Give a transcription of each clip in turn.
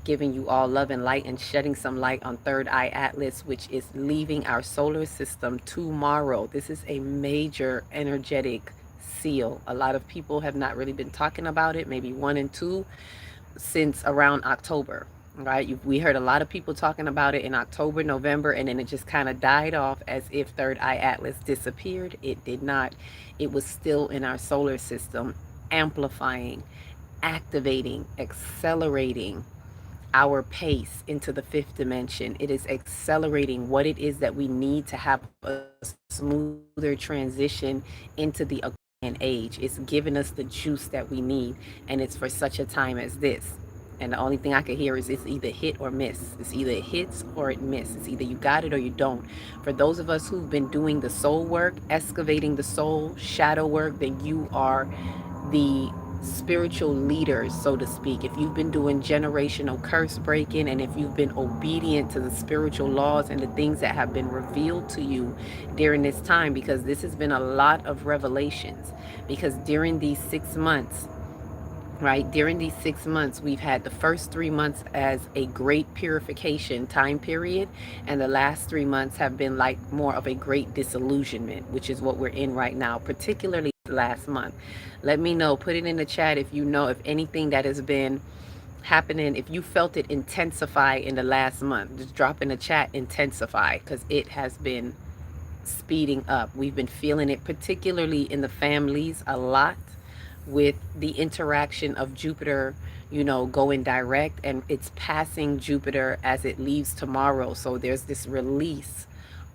giving you all love and light and shedding some light on Third Eye Atlas, which is leaving our solar system tomorrow. This is a major energetic seal. A lot of people have not really been talking about it, maybe one and two, since around October. Right? We heard a lot of people talking about it in October, November, and then it just kind of died off as if Third Eye Atlas disappeared. It did not. It was still in our solar system, amplifying, activating, accelerating our pace into the fifth dimension. It is accelerating what it is that we need to have a smoother transition into the Aquarian age. It's giving us the juice that we need, and it's for such a time as this. And the only thing I can hear is it's either hit or miss. It's either it hits or it misses. It's either you got it or you don't. For those of us who've been doing the soul work, excavating the soul, shadow work, then you are the spiritual leaders, so to speak. If you've been doing generational curse breaking, and if you've been obedient to the spiritual laws and the things that have been revealed to you during this time, because this has been a lot of revelations, because during these 6 months, right, during these 6 months, we've had the first 3 months as a great purification time period, and the last 3 months have been like more of a great disillusionment, which is what we're in right now, particularly last month. Let me know, put it in the chat if you know, if anything that has been happening, if you felt it intensify in the last month. Just drop in the chat intensify, because it has been speeding up. We've been feeling it, particularly in the families, a lot, with the interaction of Jupiter, going direct, and it's passing Jupiter as it leaves tomorrow. So there's this release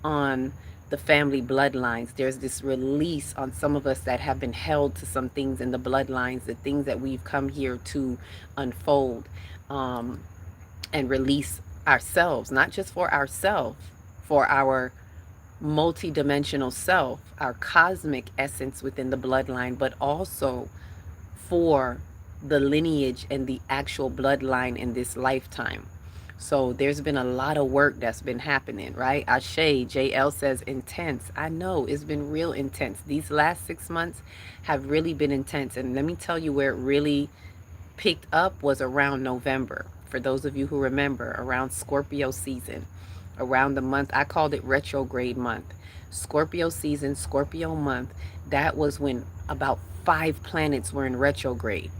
on the family bloodlines. There's this release on some of us that have been held to some things in the bloodlines, the things that we've come here to unfold, and release ourselves, not just for ourselves, for our multidimensional self, our cosmic essence within the bloodline, but also for the lineage and the actual bloodline in this lifetime. So there's been a lot of work that's been happening, right? Ashe, JL says intense. I know it's been real intense. These last 6 months have really been intense. And let me tell you where it really picked up was around November. For those of you who remember, around Scorpio season, around the month, I called it retrograde month. Scorpio season, Scorpio month, that was when about 5 planets were in retrograde,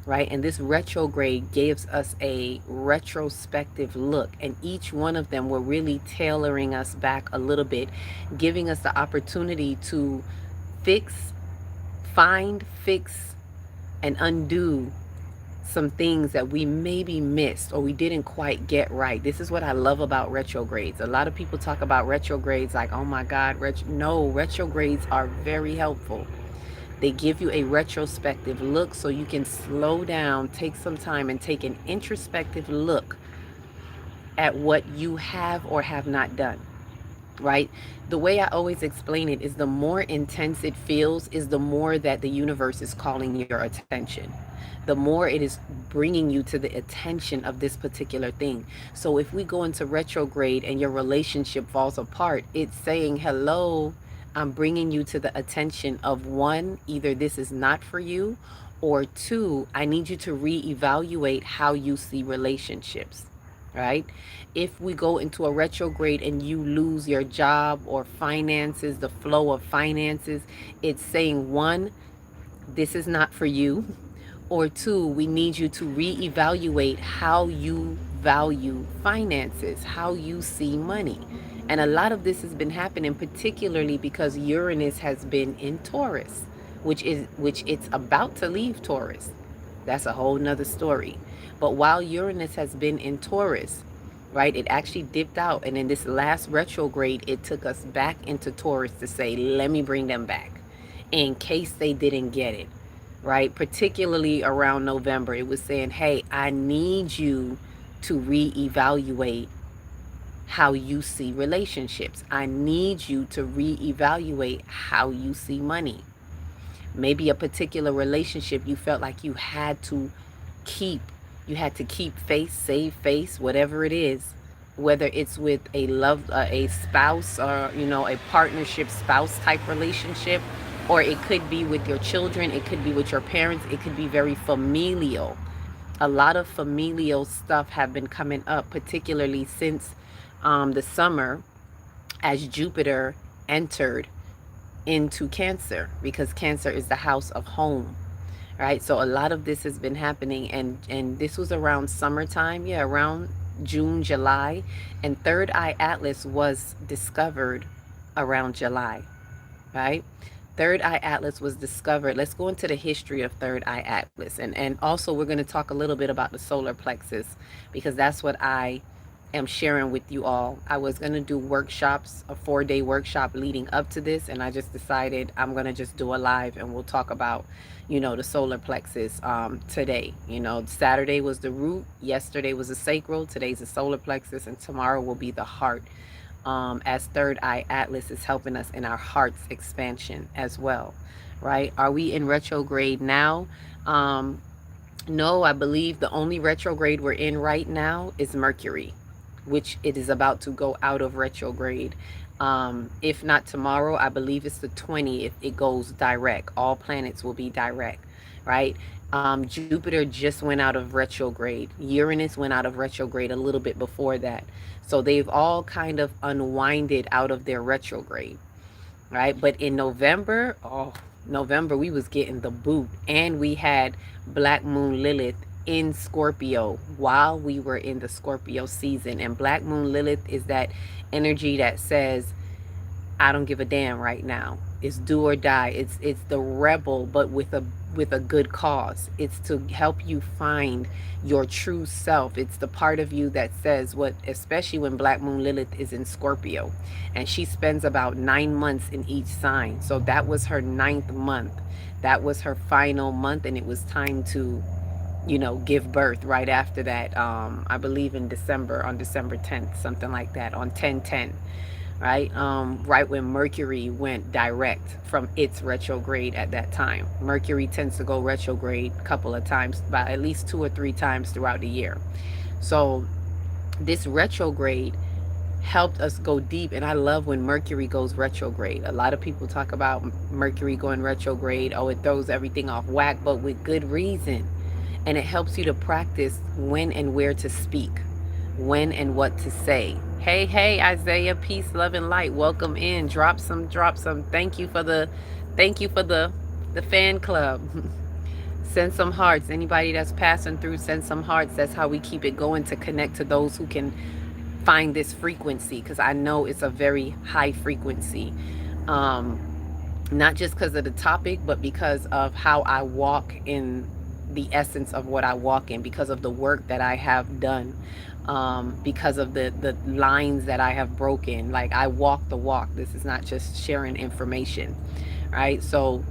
right? And this retrograde gives us a retrospective look, and each one of them were really tailoring us back a little bit, giving us the opportunity to fix, and undo some things that we maybe missed or we didn't quite get right. This is what I love about retrogrades. A lot of people talk about retrogrades like, oh my God, no, retrogrades are very helpful. They give you a retrospective look so you can slow down, take some time, and take an introspective look at what you have or have not done, right? The way I always explain it is the more intense it feels is the more that the universe is calling your attention. The more it is bringing you to the attention of this particular thing. So if we go into retrograde and your relationship falls apart, it's saying, hello, I'm bringing you to the attention of one, either this is not for you, or two, I need you to reevaluate how you see relationships, right? If we go into a retrograde and you lose your job or finances, the flow of finances, it's saying one, this is not for you, or two, we need you to reevaluate how you value finances, how you see money. And a lot of this has been happening particularly because Uranus has been in Taurus, which it's about to leave Taurus. That's a whole nother story. But while Uranus has been in Taurus, right, it actually dipped out. And in this last retrograde, it took us back into Taurus to say, let me bring them back in case they didn't get it, right? Particularly around November, it was saying, hey, I need you to reevaluate how you see relationships. I need you to reevaluate how you see money. Maybe a particular relationship you felt like you had to keep face, save face, whatever it is, whether it's with a spouse, or a partnership spouse type relationship, or it could be with your children, it could be with your parents, it could be very familial. A lot of familial stuff have been coming up, particularly since the summer, as Jupiter entered into Cancer, because Cancer is the house of home, right? So a lot of this has been happening, and this was around summertime, yeah, around June, July, and Third Eye Atlas was discovered around July, right? Third Eye Atlas was discovered. Let's go into the history of Third Eye Atlas, and also we're going to talk a little bit about the solar plexus, because that's what I am sharing with you all. I was going to do workshops, a 4-day workshop leading up to this, and I just decided I'm going to just do a live, and we'll talk about, the solar plexus today. Saturday was the root, yesterday was the sacral, today's the solar plexus, and tomorrow will be the heart, as Third Eye Atlas is helping us in our heart's expansion as well, right? Are we in retrograde now? No, I believe the only retrograde we're in right now is Mercury, which it is about to go out of retrograde. If not tomorrow, I believe it's the 20th, it goes direct. All planets will be direct, right? Jupiter just went out of retrograde. Uranus went out of retrograde a little bit before that. So they've all kind of unwinded out of their retrograde, right? But in November, November, we was getting the boot. And we had Black Moon Lilith in Scorpio while we were in the Scorpio season. And Black Moon Lilith is that energy that says, I don't give a damn right now. It's do or die. It's the rebel, but with a good cause. It's to help you find your true self. It's the part of you that says what, especially when Black Moon Lilith is in Scorpio, and she spends about 9 months in each sign. So that was her 9th month. That was her final month, and it was time to, give birth right after that. I believe in December, on December 10th, something like that, on 10/10. Right? Right when Mercury went direct from its retrograde at that time. Mercury tends to go retrograde a couple of times, by at least 2 or 3 times throughout the year. So this retrograde helped us go deep, and I love when Mercury goes retrograde. A lot of people talk about Mercury going retrograde, oh, it throws everything off whack, but with good reason. And it helps you to practice when and where to speak, when and what to say. Hey, Isaiah, peace, love, and light. Welcome in. Drop some. Thank you for the fan club. Send some hearts. Anybody that's passing through, send some hearts. That's how we keep it going, to connect to those who can find this frequency, because I know it's a very high frequency. Not just because of the topic, but because of how I walk in the essence of what I walk in, because of the work that I have done. Because of the lines that I have broken. Like, I walk the walk. This is not just sharing information, right? So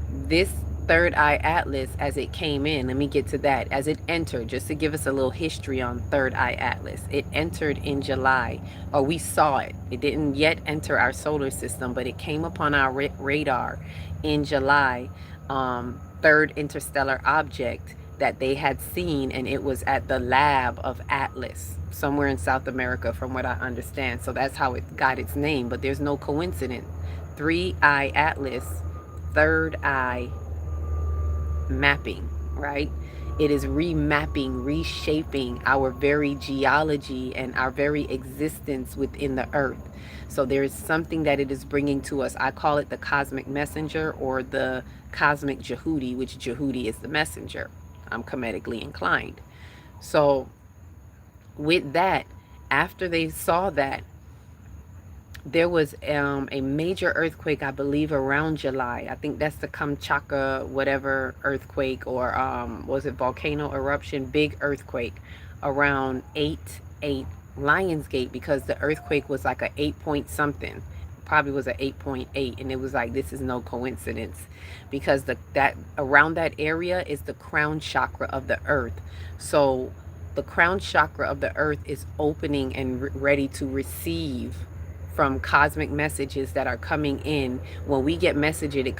this Third Eye Atlas, as it came in, let me get to that. As it entered, just to give us a little history on Third Eye Atlas, it entered in July, or we saw it. It didn't yet enter our solar system, but it came upon our radar in July. Third interstellar object that they had seen, and it was at the lab of Atlas, somewhere in South America, from what I understand. So that's how it got its name, but there's no coincidence. 3-eye Atlas, third eye mapping, right? It is remapping, reshaping our very geology and our very existence within the earth. So there is something that it is bringing to us. I call it the cosmic messenger, or the cosmic Jehudi, which Jehudi is the messenger. I'm Kemetically inclined. So with that, after they saw that, there was a major earthquake, I believe around July. I think that's the Kamchatka whatever earthquake, or was it volcano eruption, big earthquake around 8 Lionsgate, because the earthquake was like a 8 point something, probably was a 8.8, and it was like, this is no coincidence, because that around that area is the crown chakra of the earth. So the crown chakra of the earth is opening and ready to receive from cosmic messages that are coming in. When we get messages, it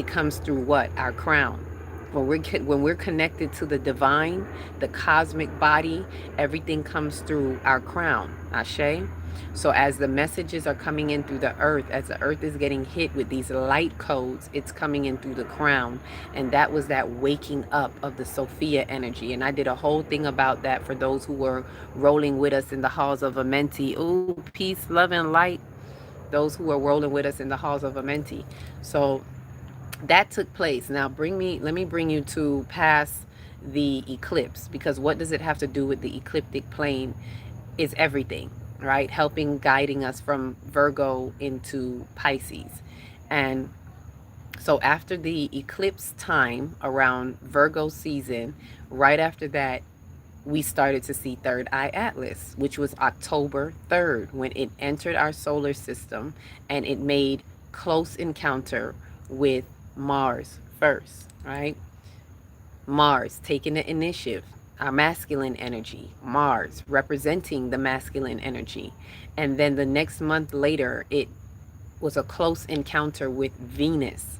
comes through what? Our crown. When we're connected to the divine, the cosmic body, everything comes through our crown, Ashe. So as the messages are coming in through the earth, as the earth is getting hit with these light codes, it's coming in through the crown. And that was that waking up of the Sophia energy. And I did a whole thing about that for those who were rolling with us in the halls of Amenti. Ooh, peace, love, and light. Those who are rolling with us in the halls of Amenti. So that took place. Now let me bring you to past the eclipse, because what does it have to do with the ecliptic plane? Is everything, right? Helping, guiding us from Virgo into Pisces. And so after the eclipse time, around Virgo season, right after that, we started to see Third Eye Atlas, which was October 3rd, when it entered our solar system and it made close encounter with Mars first, right? Mars taking the initiative, our masculine energy, Mars representing the masculine energy. And then the next month later, it was a close encounter with Venus,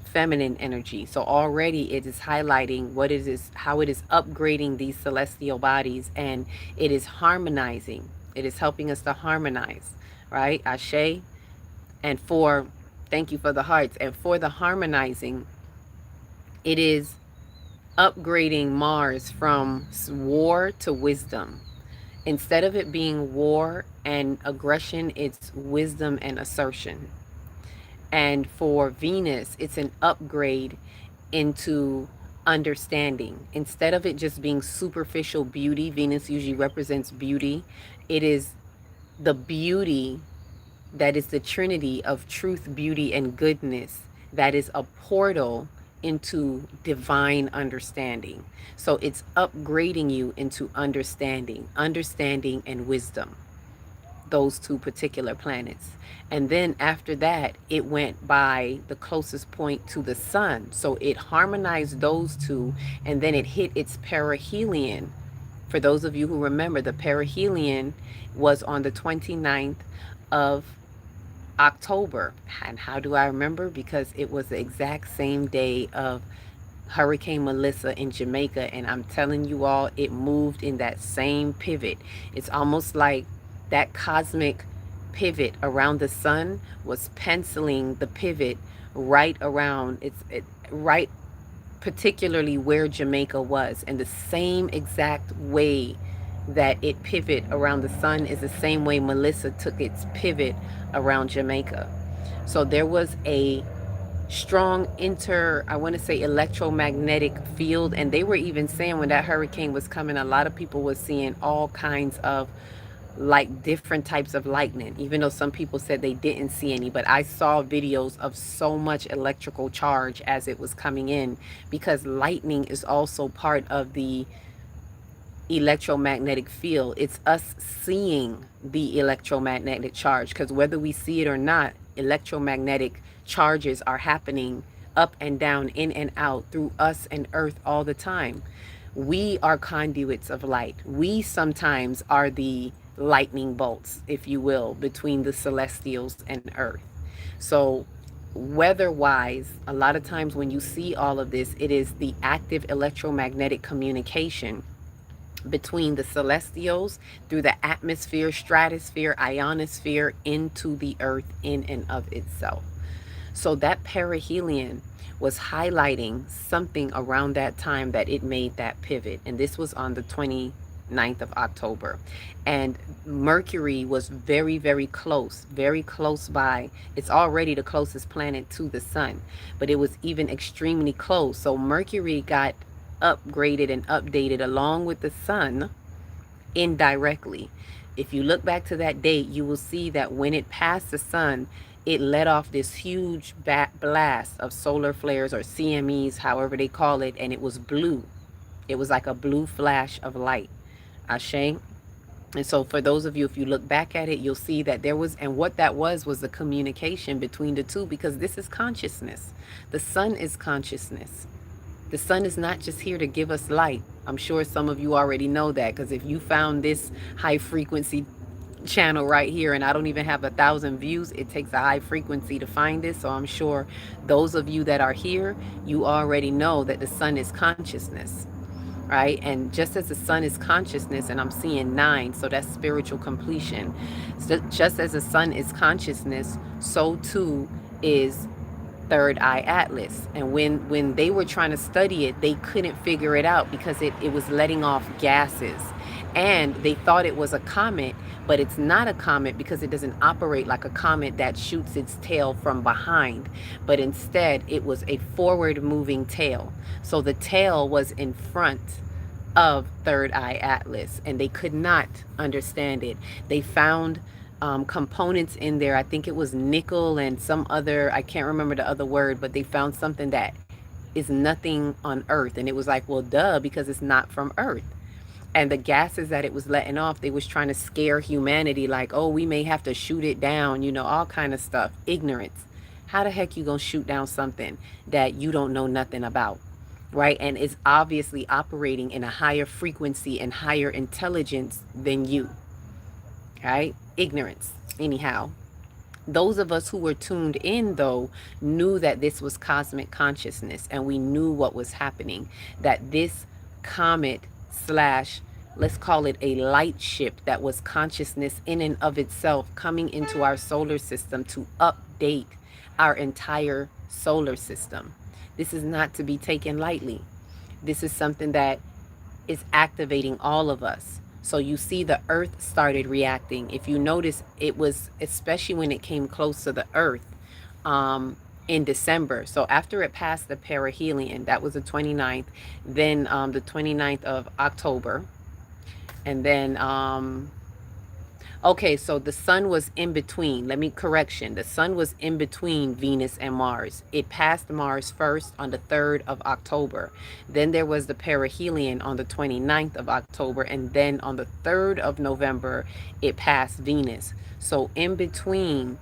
feminine energy. So already it is highlighting what it is, how it is upgrading these celestial bodies, and it is harmonizing. It is helping us to harmonize, right? Ashe. And thank you for the hearts. And for the harmonizing, it is upgrading Mars from war to wisdom. Instead of it being war and aggression, it's wisdom and assertion. And for Venus, it's an upgrade into understanding. Instead of it just being superficial beauty, Venus usually represents beauty. It is the beauty that is the trinity of truth, beauty, and goodness, that is a portal into divine understanding. So it's upgrading you into understanding and wisdom, those two particular planets. And then after that, it went by the closest point to the sun. So it harmonized those two, and then it hit its perihelion. For those of you who remember, the perihelion was on the 29th of October. And how do I remember? Because it was the exact same day of Hurricane Melissa in Jamaica. And I'm telling you all, it moved in that same pivot. It's almost like that cosmic pivot around the sun was penciling the pivot right around right particularly where Jamaica was. And the same exact way that it pivot around the sun is the same way Melissa took its pivot around Jamaica. So there was a strong I want to say electromagnetic field. And they were even saying when that hurricane was coming, a lot of people were seeing all kinds of like different types of lightning, even though some people said they didn't see any. But I saw videos of so much electrical charge as it was coming in, because lightning is also part of the electromagnetic field. It's us seeing the electromagnetic charge, because whether we see it or not, electromagnetic charges are happening up and down, in and out, through us and earth all the time. We are conduits of light. We sometimes are the lightning bolts, if you will, between the celestials and earth. So weather-wise, a lot of times when you see all of this, it is the active electromagnetic communication between the celestials through the atmosphere, stratosphere, ionosphere into the earth in and of itself. So that perihelion was highlighting something around that time that it made that pivot. And this was on the 29th of October. And Mercury was very, very close by. It's already the closest planet to the sun, but it was even extremely close. So Mercury got upgraded and updated along with the sun indirectly. If you look back to that date, you will see that when it passed the sun, it let off this huge blast of solar flares, or CMEs, however they call it, and it was blue. It was like a blue flash of light. Ashe. And so for those of you, if you look back at it, you'll see that there was, and what that was the communication between the two, because this is consciousness. The sun is consciousness. The sun is not just here to give us light. I'm sure some of you already know that, because if you found this high frequency channel right here, and I don't even have 1,000 views. It takes a high frequency to find this. So I'm sure those of you that are here, you already know that the sun is consciousness, right? And just as the sun is consciousness, and I'm seeing 9, so that's spiritual completion. So just as the sun is consciousness, so too is third eye atlas. And when they were trying to study it, they couldn't figure it out because it was letting off gases, and they thought it was a comet, but it's not a comet because it doesn't operate like a comet that shoots its tail from behind, but instead it was a forward moving tail. So the tail was in front of third eye atlas, and they could not understand it. They found components in there. I think it was nickel and some other, I can't remember the other word, but they found something that is nothing on Earth. And it was like, well, duh, because it's not from Earth. And the gases that it was letting off, they was trying to scare humanity, like, oh, we may have to shoot it down, you know, all kind of stuff. Ignorance. How the heck you gonna shoot down something that you don't know nothing about, right? And it's obviously operating in a higher frequency and higher intelligence than you, right? Ignorance. Anyhow, those of us who were tuned in, though, knew that this was cosmic consciousness, and we knew what was happening, that this comet slash, let's call it a light ship that was consciousness in and of itself, coming into our solar system to update our entire solar system. This is not to be taken lightly. This is something that is activating all of us. So you see the earth started reacting. If you notice, it was, especially when it came close to the earth, in December. So after it passed the perihelion, that was the 29th, then the 29th of October. And then, okay, so the sun was in between. The sun was in between Venus and Mars. It passed Mars first on the 3rd of October. Then there was the perihelion on the 29th of October. And then on the 3rd of November, it passed Venus. So in between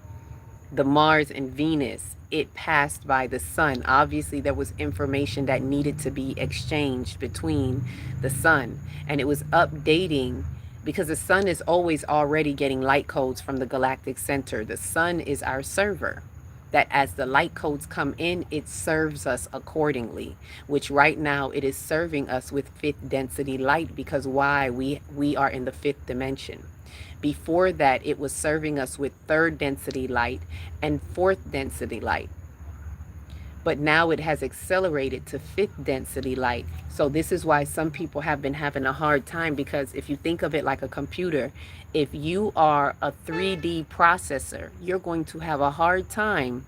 the Mars and Venus, it passed by the sun. Obviously, there was information that needed to be exchanged between the sun. And it was updating, because the sun is always already getting light codes from the galactic center. The sun is our server, that as the light codes come in, it serves us accordingly, which right now it is serving us with 5th density light, because why? We are in the 5th dimension. Before that, it was serving us with 3rd density light and 4th density light. But now it has accelerated to 5th density light. So this is why some people have been having a hard time, because if you think of it like a computer, if you are a 3D processor, you're going to have a hard time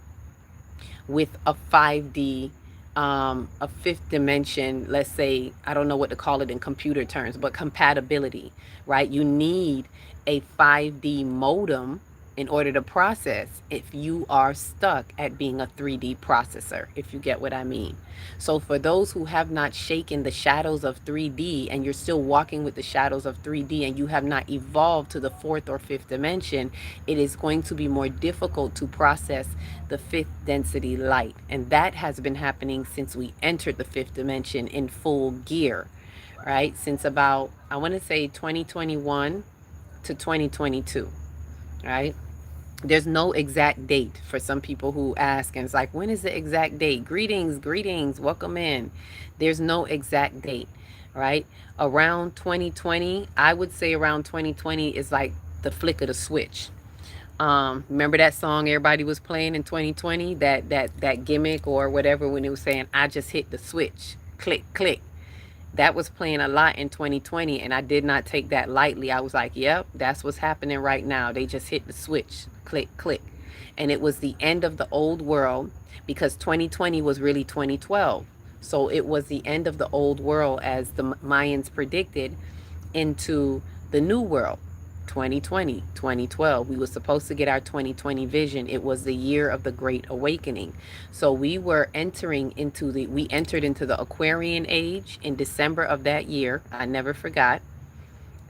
with a 5D, a 5th dimension, let's say, I don't know what to call it in computer terms, but compatibility, right? You need a 5D modem in order to process if you are stuck at being a 3D processor, if you get what I mean. So for those who have not shaken the shadows of 3D, and you're still walking with the shadows of 3D, and you have not evolved to the 4th or 5th dimension, it is going to be more difficult to process the 5th density light. And that has been happening since we entered the 5th dimension in full gear, right? Since about, I want to say 2021 to 2022, right? There's no exact date for some people who ask, and it's like, when is the exact date? Greetings, welcome in. There's no exact date, right? Around 2020, I would say around 2020 is like the flick of the switch. Remember that song everybody was playing in 2020, that gimmick or whatever, when it was saying, I just hit the switch, click, click. That was playing a lot in 2020, and I did not take that lightly. I was like, yep, that's what's happening right now. They just hit the switch, click, click. And it was the end of the old world, because 2020 was really 2012. So it was the end of the old world, as the Mayans predicted, into the new world. 2020, 2012. We were supposed to get our 2020 vision. It was the year of the Great Awakening. So we entered into the Aquarian age in December of that year. I never forgot.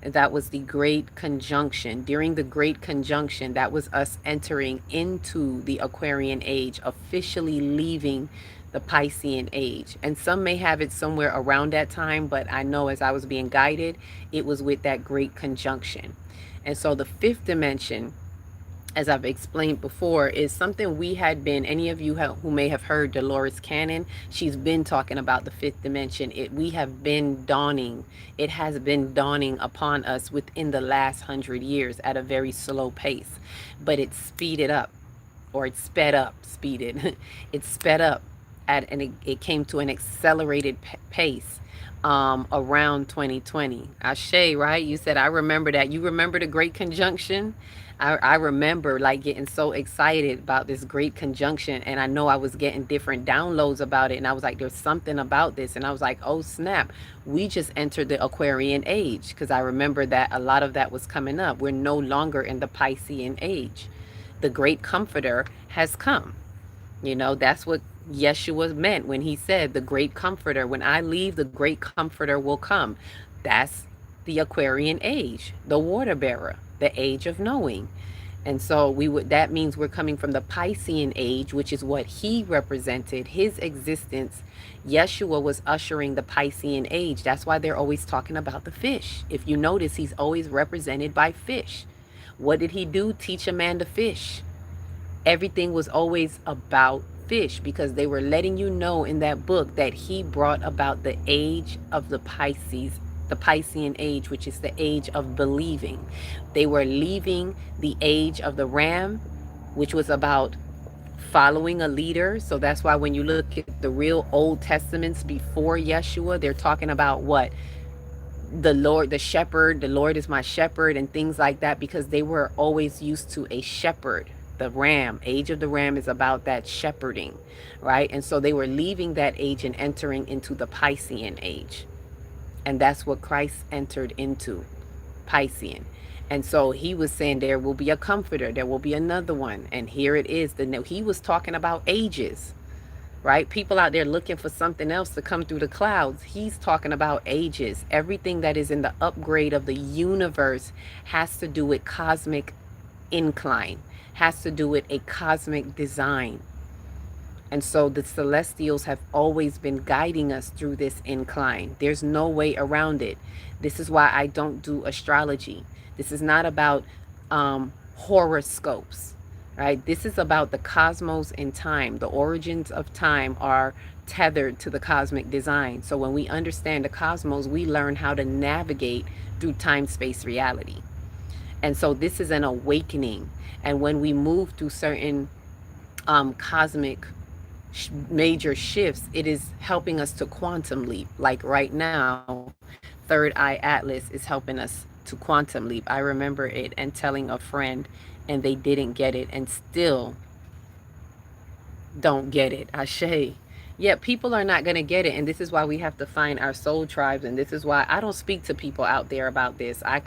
That was the Great Conjunction. During the Great Conjunction, that was us entering into the Aquarian age, officially leaving the Piscean age. And some may have it somewhere around that time, but I know as I was being guided, it was with that Great Conjunction. And so the fifth dimension, as I've explained before, is something we had been, any of you who may have heard Dolores Cannon, she's been talking about the fifth dimension. We have been dawning, it has been dawning upon us within the last 100 years at a very slow pace, but it's speeded up, or it's sped up, speeded, it's sped up and it came to an accelerated pace around 2020. Ashe, right? You said, I remember that. You remember the Great Conjunction? I remember like getting so excited about this great conjunction, and I know I was getting different downloads about it, and I was like, there's something about this, and I was like, oh snap, we just entered the Aquarian age, because I remember that a lot of that was coming up. We're no longer in the Piscean age. The great comforter has come. You know, that's what Yeshua meant when he said, the great comforter, when I leave, the great comforter will come. That's the Aquarian age, the water bearer, the age of knowing. And so that means we're coming from the Piscean age, which is what he represented, his existence. Yeshua was ushering the Piscean age. That's why they're always talking about the fish. If you notice, he's always represented by fish. What did he do? Teach a man to fish. Everything was always about fish, because they were letting you know in that book that he brought about the age of the Pisces, the Piscean age, which is the age of believing. They were leaving the age of the ram, which was about following a leader. So that's why when you look at the real Old Testaments before Yeshua, they're talking about what? The Lord, the shepherd, the Lord is my shepherd, and things like that, because they were always used to a shepherd. The ram, age of the ram, is about that shepherding, right? And so they were leaving that age and entering into the Piscean age. And that's what Christ entered into, Piscean. And so he was saying there will be a comforter, there will be another one. And here it is. He was talking about ages, right? People out there looking for something else to come through the clouds. He's talking about ages. Everything that is in the upgrade of the universe has to do with cosmic incline, has to do with a cosmic design. And so the celestials have always been guiding us through this incline. There's no way around it. This is why I don't do astrology. This is not about horoscopes, right? This is about the cosmos and time. The origins of time are tethered to the cosmic design. So when we understand the cosmos, we learn how to navigate through time-space reality. And so this is an awakening. And when we move through certain cosmic major shifts, it is helping us to quantum leap. Like right now, Third Eye Atlas is helping us to quantum leap. I remember it and telling a friend, and they didn't get it and still don't get it. Ashe. Yeah, people are not going to get it. And this is why we have to find our soul tribes. And this is why I don't speak to people out there about this. I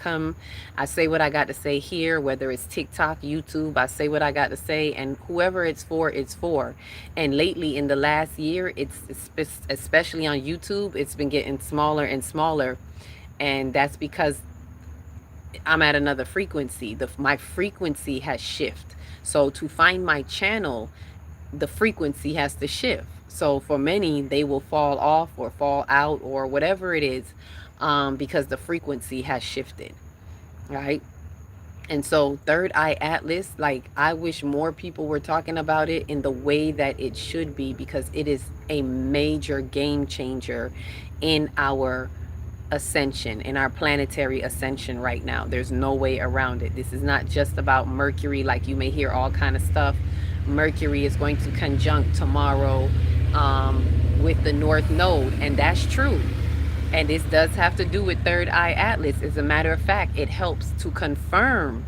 say what I got to say here, whether it's TikTok, YouTube, I say what I got to say. And whoever it's for, it's for. And lately in the last year, it's especially on YouTube, it's been getting smaller and smaller. And that's because I'm at another frequency. My frequency has shifted. So to find my channel, the frequency has to shift. So for many, they will fall off or fall out or whatever it is, because the frequency has shifted, right? And so Third Eye Atlas, like, I wish more people were talking about it in the way that it should be, because it is a major game changer in our ascension, in our planetary ascension right now. There's no way around it. This is not just about Mercury, like you may hear all kind of stuff. Mercury is going to conjunct tomorrow with the North Node, and that's true. And this does have to do with Third Eye Atlas. As a matter of fact, it helps to confirm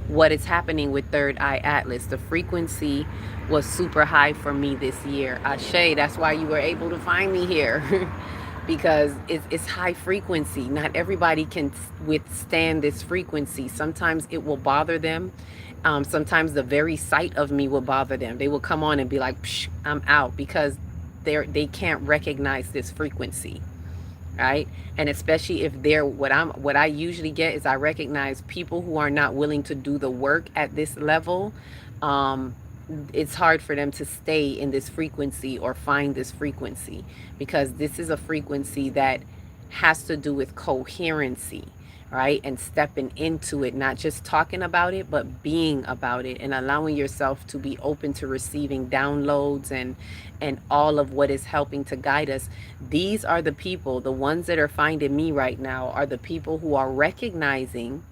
what is happening with Third Eye Atlas. The frequency was super high for me this year. Ashe, that's why you were able to find me here. Because it's high frequency. Not everybody can withstand this frequency. Sometimes it will bother them. Sometimes the very sight of me will bother them. They will come on and be like, psh, I'm out, because they can't recognize this frequency, right? And especially if they're what I usually get is I recognize people who are not willing to do the work at this level. It's hard for them to stay in this frequency or find this frequency, because this is a frequency that has to do with coherency, right? And stepping into it, not just talking about it, but being about it, and allowing yourself to be open to receiving downloads and all of what is helping to guide us. These are the people, the ones that are finding me right now, are the people who are recognizing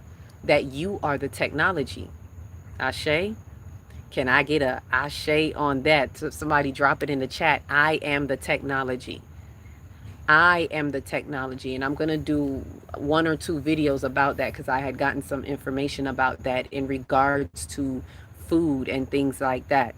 that you are the technology. Ashe? Can I get a ashe on that? So somebody drop it in the chat. I am the technology. I am the technology, and I'm going to do 1 or 2 videos about that, because I had gotten some information about that in regards to food and things like that,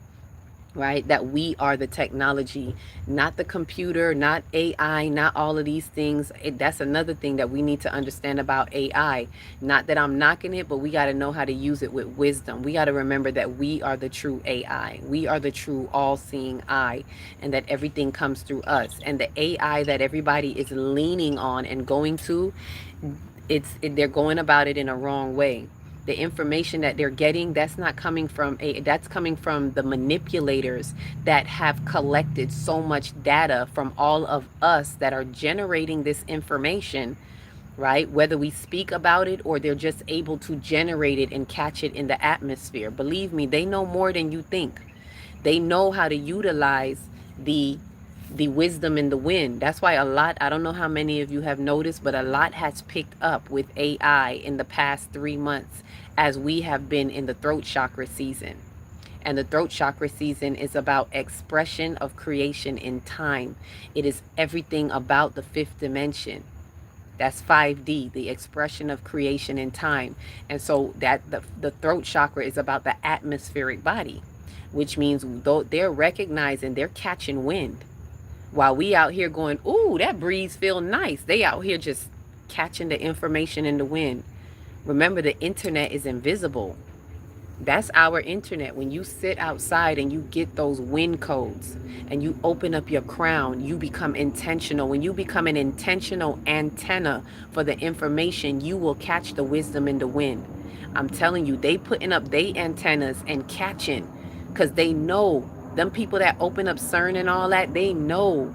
right? That we are the technology, not the computer, not AI, not all of these things. That's another thing that we need to understand about AI. Not that I'm knocking it, but we got to know how to use it with wisdom. We got to remember that we are the true AI. We are the true all-seeing eye, and that everything comes through us. And the AI that everybody is leaning on and going to, they're going about it in a wrong way. The information that they're getting, that's not coming from that's coming from the manipulators that have collected so much data from all of us that are generating this information, right? Whether we speak about it or they're just able to generate it and catch it in the atmosphere. Believe me, they know more than you think. They know how to utilize the wisdom in the wind. That's why a lot, I don't know how many of you have noticed, but a lot has picked up with AI in the past 3 months, as we have been in the throat chakra season. And the throat chakra season is about expression of creation in time. It is everything about the 5th dimension. That's 5D, the expression of creation in time. And so that the throat chakra is about the atmospheric body, which means though they're recognizing, they're catching wind. While we out here going, ooh, that breeze feel nice. They out here just catching the information in the wind. Remember, the internet is invisible. That's our internet. When you sit outside and you get those wind codes and you open up your crown, you become intentional. When you become an intentional antenna for the information, you will catch the wisdom in the wind. I'm telling you, they putting up their antennas and catching, because they know, them people that open up CERN and all that, they know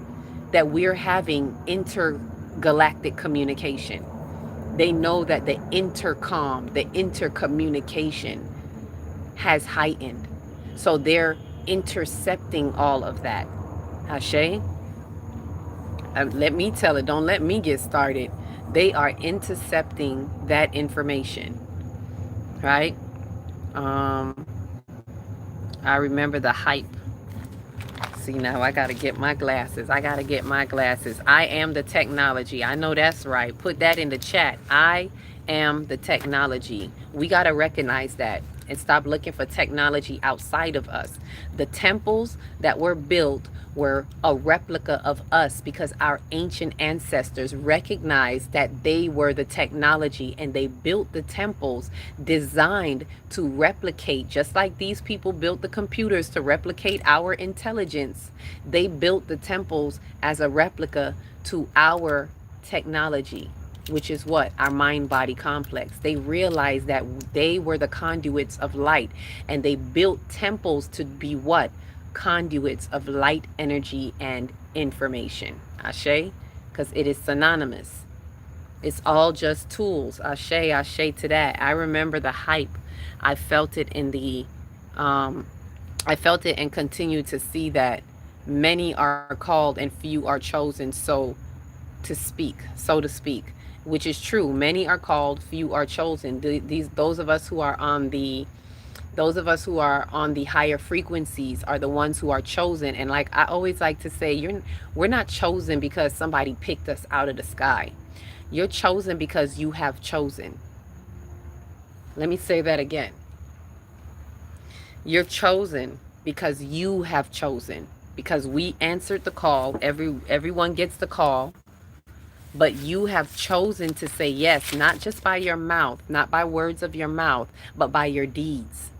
that we're having intergalactic communication. They know that the intercom, the intercommunication has heightened. So they're intercepting all of that. Ashe? Let me tell it, don't let me get started. They are intercepting that information, right? I remember the hype. See, now I gotta get my glasses. I gotta get my glasses. I am the technology. I know that's right. Put that in the chat. I am the technology. We gotta recognize that and stop looking for technology outside of us. The temples that were built were a replica of us, because our ancient ancestors recognized that they were the technology, and they built the temples designed to replicate, just like these people built the computers to replicate our intelligence. They built the temples as a replica to our technology, which is what? Our mind-body complex. They realized that they were the conduits of light, and they built temples to be what? Conduits of light, energy, and information. Ashe? Because it is synonymous. It's all just tools. Ashe, ashe to that. I remember the hype. I felt it in the, I felt it and continue to see that many are called and few are chosen, so to speak, which is true. Many are called, few are chosen. Those of us who are on the higher frequencies are the ones who are chosen. And like I always like to say, we're not chosen because somebody picked us out of the sky. You're chosen because you have chosen. Let me say that again. You're chosen because you have chosen. Because we answered the call. Everyone gets the call. But you have chosen to say yes, not just by your mouth, not by words of your mouth, but by your deeds,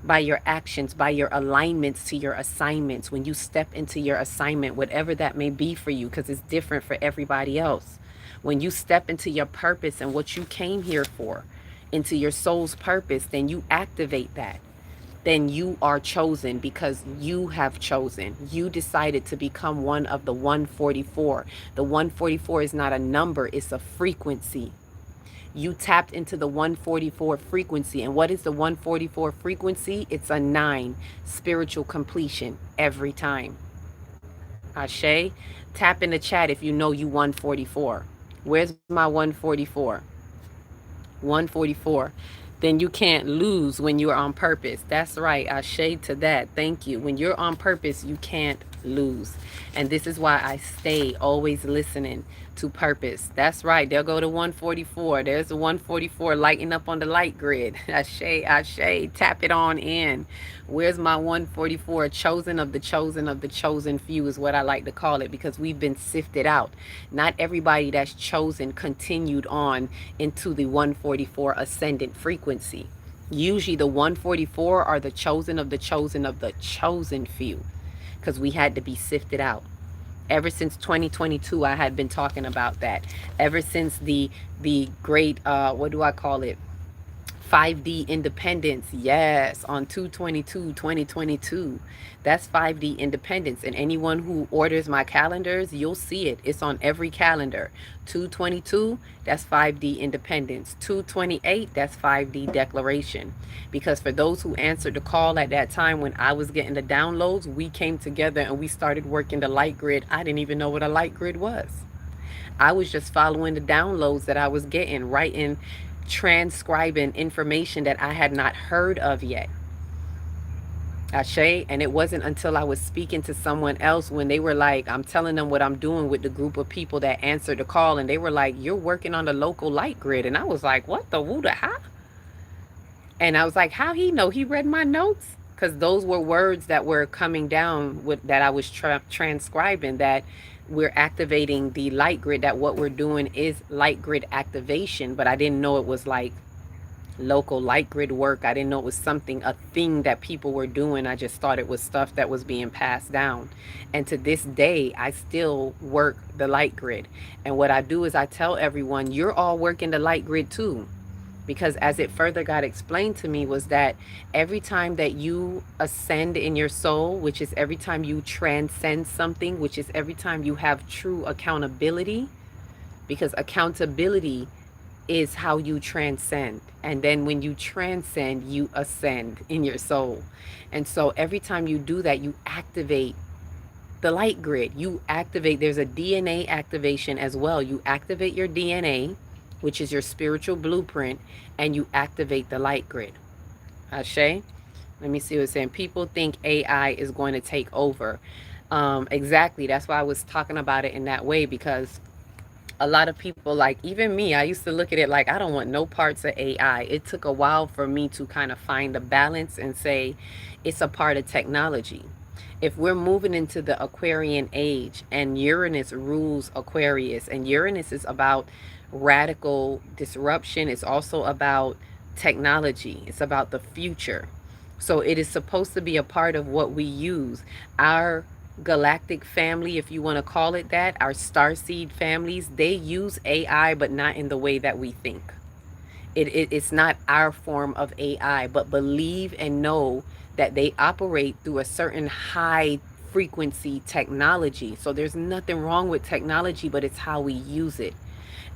by your actions, by your alignments to your assignments. When you step into your assignment, whatever that may be for you, because it's different for everybody else. When you step into your purpose and what you came here for, into your soul's purpose, then you activate that. Then you are chosen because you have chosen. You decided to become one of the 144. The 144 is not a number, it's a frequency. You tapped into the 144 frequency. And what is the 144 frequency? It's a 9, spiritual completion every time. Ashe, tap in the chat if you know you 144. Where's my 144? 144. Then you can't lose when you're on purpose. That's right. Ashe to that. Thank you. When you're on purpose, you can't lose. And this is why I stay always listening to purpose. That's right. They'll go to 144. There's the 144 lighting up on the light grid. Ashe, ashe. Tap it on in. Where's my 144? Chosen of the chosen of the chosen few is what I like to call it, because we've been sifted out. Not everybody that's chosen continued on into the 144 ascendant frequency. Usually the 144 are the chosen of the chosen of the chosen few, because we had to be sifted out. Ever since 2022, I had been talking about that. Ever since the great, what do I call it? 5D independence. Yes, on 2/22/2022. That's 5D independence. And anyone who orders my calendars, you'll see it. It's on every calendar. 2/22, that's 5D independence. 2/28, that's 5D declaration. Because for those who answered the call at that time when I was getting the downloads, we came together and we started working the light grid. I didn't even know what a light grid was. I was just following the downloads that I was getting, writing, transcribing information that I had not heard of yet. Ashe. And it wasn't until I was speaking to someone else when they were like, I'm telling them what I'm doing with the group of people that answered the call, and they were like, you're working on the local light grid. And I was like, what the woo the how? And I was like, how he know? He read my notes? Because those were words that were coming down with that I was transcribing, that we're activating the light grid, that what we're doing is light grid activation. But I didn't know it was like local light grid work. I didn't know it was something, a thing that people were doing. I just thought it was stuff that was being passed down. And to this day, I still work the light grid. And what I do is I tell everyone, you're all working the light grid too. Because as it further got explained to me was that every time that you ascend in your soul, which is every time you transcend something, which is every time you have true accountability, because accountability is how you transcend. And then when you transcend, you ascend in your soul. And so every time you do that, you activate the light grid. You activate, there's a DNA activation as well. You activate your DNA, which is your spiritual blueprint, and you activate the light grid. Ashe? Let me see what it's saying. People think AI is going to take over. Exactly. That's why I was talking about it in that way, because a lot of people, like even me, I used to look at it like, I don't want no parts of AI. It took a while for me to kind of find the balance and say it's a part of technology. If we're moving into the Aquarian age, and Uranus rules Aquarius, and Uranus is about radical disruption, it's also about technology, it's about the future. So it is supposed to be a part of what we use. Our galactic family, if you want to call it that, our starseed families, they use AI, but not in the way that we think. It's not our form of AI, but believe and know that they operate through a certain high frequency technology. So there's nothing wrong with technology, but it's how we use it.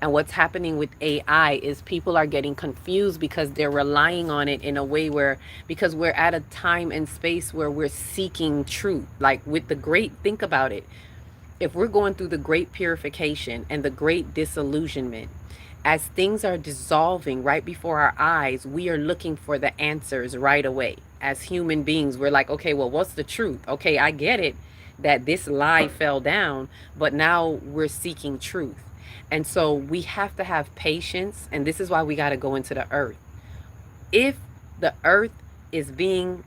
And what's happening with AI is people are getting confused because they're relying on it in a way where, because we're at a time and space where we're seeking truth. Like with the great, think about it. If we're going through the great purification and the great disillusionment, as things are dissolving right before our eyes, we are looking for the answers right away. As human beings, we're like, okay, well, what's the truth? Okay, I get it that this lie fell down, but now we're seeking truth. And so we have to have patience, and this is why we got to go into the earth. If the earth is being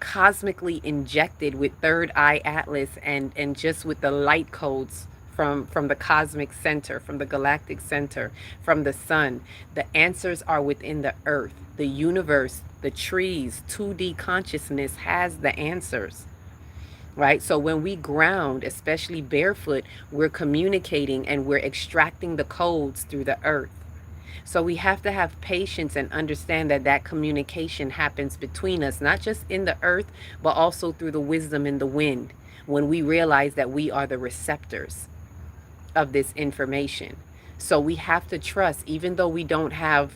cosmically injected with third eye atlas and just with the light codes from the cosmic center, from the galactic center, from the sun, the answers are within the earth. The universe, the trees, 2D consciousness has the answers. Right? So when we ground, especially barefoot, we're communicating and we're extracting the codes through the earth. So we have to have patience and understand that that communication happens between us, not just in the earth, but also through the wisdom in the wind, when we realize that we are the receptors of this information. So we have to trust, even though we don't have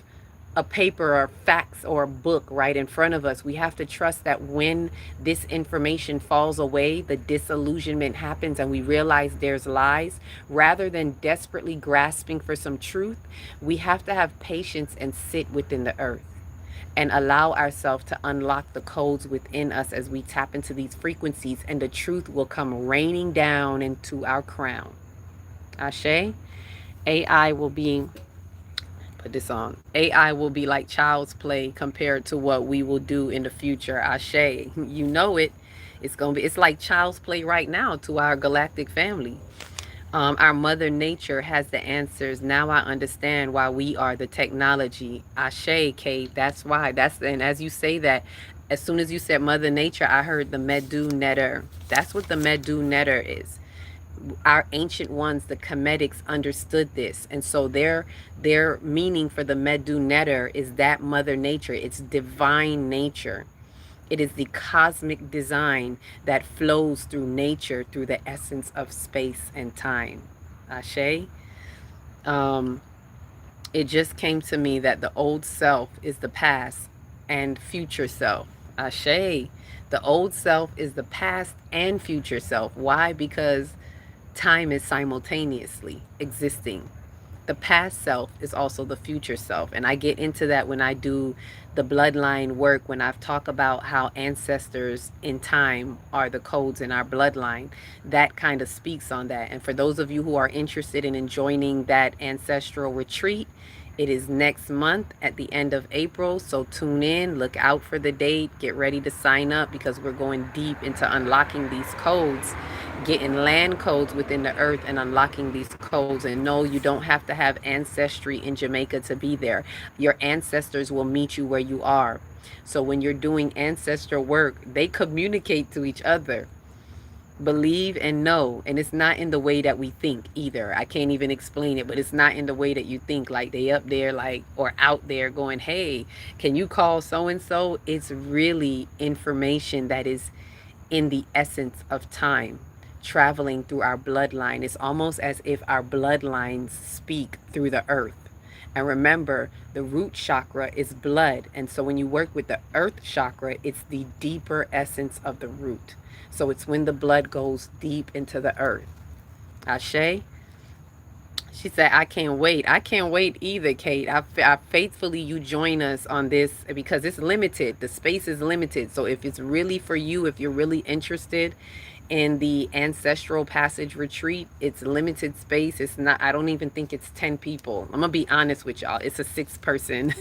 a paper or facts or a book right in front of us, we have to trust that when this information falls away, the disillusionment happens and we realize there's lies. Rather than desperately grasping for some truth, we have to have patience and sit within the earth and allow ourselves to unlock the codes within us as we tap into these frequencies, and the truth will come raining down into our crown. Ashe. AI will be, put this on, AI will be like child's play compared to what we will do in the future. Ashe. You know it. It's gonna be, it's like child's play right now to our galactic family. Our mother nature has the answers. Now I understand why we are the technology. Ashe, Kate. That's why. And as you say that, as soon as you said mother nature, I heard the Medu Netter. That's what the Medu Netter is. Our ancient ones, the Kemetics, understood this, and so their meaning for the Medu Netter is that mother nature. It's divine nature. It is the cosmic design that flows through nature, through the essence of space and time. Ashe. It just came to me that the old self is the past and future self. Ashe. The old self is the past and future self. Why? Because time is simultaneously existing. The past self is also the future self. And I get into that when I do the bloodline work, when I've talked about how ancestors in time are the codes in our bloodline. That kind of speaks on that. And for those of you who are interested in joining that ancestral retreat, it is next month at the end of April. So tune in, look out for the date, get ready to sign up, because we're going deep into unlocking these codes, getting land codes within the earth and unlocking these codes. And no, you don't have to have ancestry in Jamaica to be there. Your ancestors will meet you where you are. So when you're doing ancestral work, they communicate to each other. Believe and know. And it's not in the way that we think either. I can't even explain it, but it's not in the way that you think, like they up there, like, or out there going, hey, can you call so and so? It's really information that is in the essence of time, traveling through our bloodline. It's almost as if our bloodlines speak through the earth. And remember, the root chakra is blood. And so when you work with the earth chakra, it's the deeper essence of the root. So it's when the blood goes deep into the earth. Ashe. She said, I can't wait. I can't wait either, Kate. I faithfully you join us on this, because it's limited. The space is limited. So if it's really for you, if you're really interested in the ancestral passage retreat, it's limited space. It's not, I don't even think it's 10 people. I'm gonna be honest with y'all. It's a 6-person.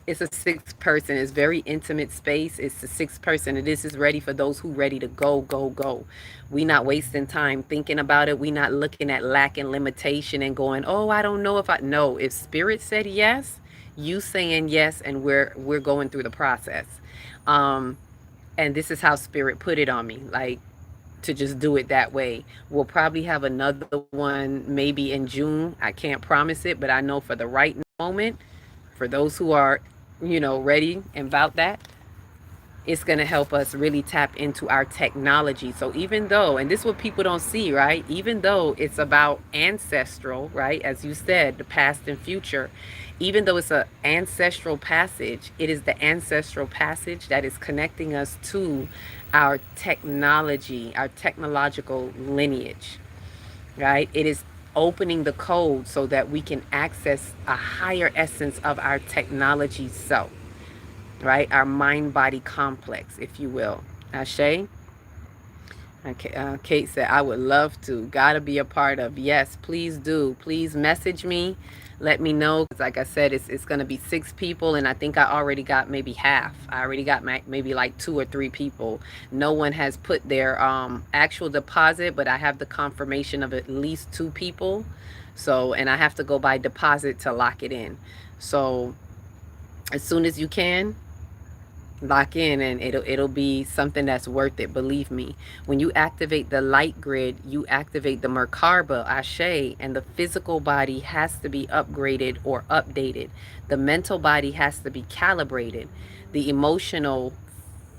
It's a 6-person. It's very intimate space. It's a 6-person. And this is ready for those who ready to go, go, go. We not wasting time thinking about it. We not looking at lack and limitation and going, oh, I don't know if I know. If spirit said yes, you saying yes, and we're going through the process. And this is how spirit put it on me. Like, to just do it that way. We'll probably have another one maybe in June. I can't promise it, but I know for the right moment, for those who are, ready and about that, it's going to help us really tap into our technology. So even though, and this is what people don't see, right? Even though it's about ancestral, right? As you said, the past and future, even though it's an ancestral passage, it is the ancestral passage that is connecting us to our technology, our technological lineage, right? It is opening the code so that we can access a higher essence of our technology self, right? Our mind-body complex, if you will. Ashe? Okay, Kate said, I would love to. Gotta be a part of. Yes, please do. Please message me. Let me know. Like I said, it's going to be 6 people, and I think I already got maybe half. I already got maybe like 2 or 3 people. No one has put their actual deposit, but I have the confirmation of at least 2 people. So, and I have to go by deposit to lock it in. So as soon as you can, lock in, and it'll be something that's worth it. Believe me, when you activate the light grid, you activate the Merkaba, Ashe, and the physical body has to be upgraded or updated. The mental body has to be calibrated. The emotional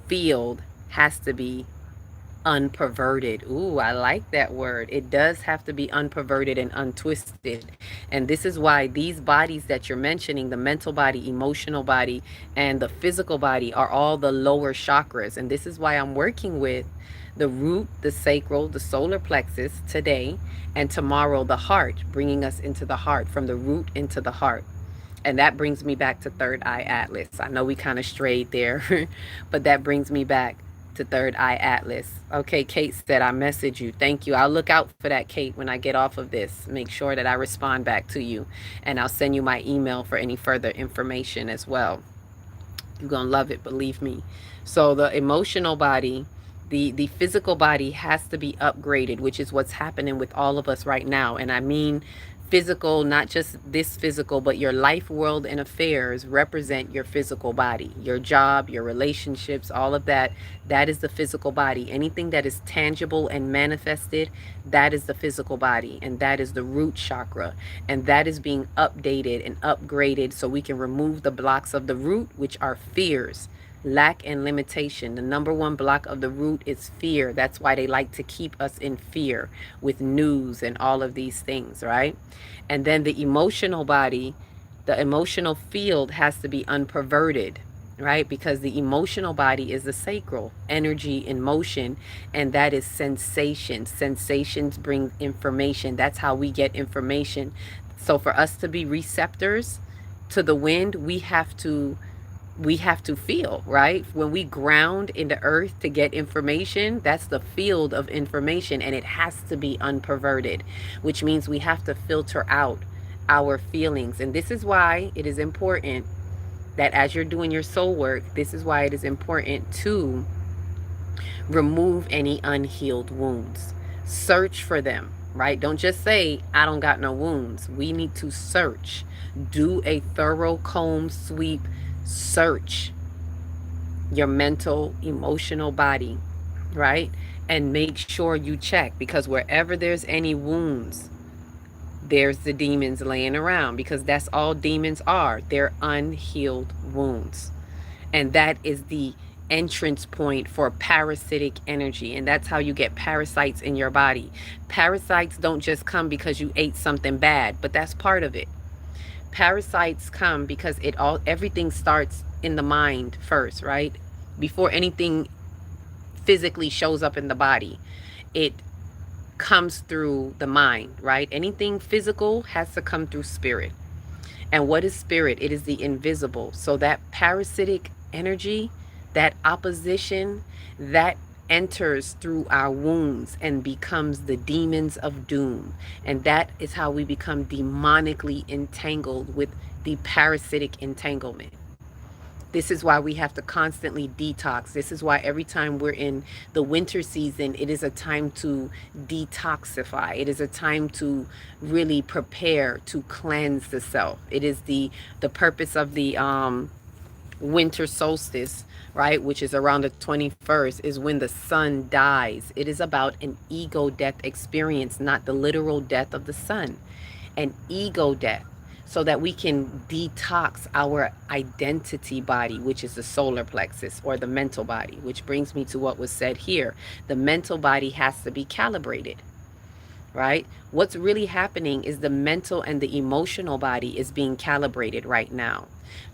field has to be unperverted. Ooh, I like that word. It does have to be unperverted and untwisted. And this is why these bodies that you're mentioning, the mental body, emotional body, and the physical body, are all the lower chakras. And this is why I'm working with the root, the sacral, the solar plexus today, and tomorrow the heart, bringing us into the heart, from the root into the heart. And that brings me back to Third Eye Atlas. I know we kind of strayed there, but that brings me back to Third Eye Atlas. Okay, Kate said, I message you. Thank you. I'll look out for that, Kate, when I get off of this. Make sure that I respond back to you. And I'll send you my email for any further information as well. You're going to love it, believe me. So the emotional body, the physical body has to be upgraded, which is what's happening with all of us right now. And I mean physical, not just this physical, but your life, world, and affairs represent your physical body. Your job, your relationships, all of that, that is the physical body. Anything that is tangible and manifested, that is the physical body, and that is the root chakra. And that is being updated and upgraded so we can remove the blocks of the root, which are fears, lack, and limitation. The number one block of the root is fear. That's why they like to keep us in fear with news and all of these things, right? And then the emotional body, the emotional field has to be unperverted, right? Because the emotional body is the sacral energy in motion, and that is sensation. Sensations bring information. That's how we get information. So for us to be receptors to the wind, we have to feel, right? When we ground in the earth to get information, that's the field of information, and it has to be unperverted, which means we have to filter out our feelings. And this is why it is important that as you're doing your soul work, this is why it is important to remove any unhealed wounds. Search for them, right? Don't just say, I don't got no wounds. We need to search. Do a thorough comb, sweep, search your mental, emotional body, right? And make sure you check, because wherever there's any wounds, there's the demons laying around, because that's all demons are. They're unhealed wounds. And that is the entrance point for parasitic energy. And that's how you get parasites in your body. Parasites don't just come because you ate something bad, but that's part of it. Parasites come because everything starts in the mind first, right? Before anything physically shows up in the body, it comes through the mind, right? Anything physical has to come through spirit. And what is spirit? It is the invisible. So that parasitic energy, that opposition, that enters through our wounds and becomes the demons of doom. And that is how we become demonically entangled with the parasitic entanglement. This is why we have to constantly detox. This is why every time we're in the winter season, it is a time to detoxify. It is a time to really prepare to cleanse the self. It is the purpose of the winter solstice, right, which is around the 21st, is when the sun dies. It is about an ego death experience, not the literal death of the sun, an ego death, so that we can detox our identity body, which is the solar plexus, or the mental body, which brings me to what was said here. The mental body has to be calibrated, right? What's really happening is the mental and the emotional body is being calibrated right now.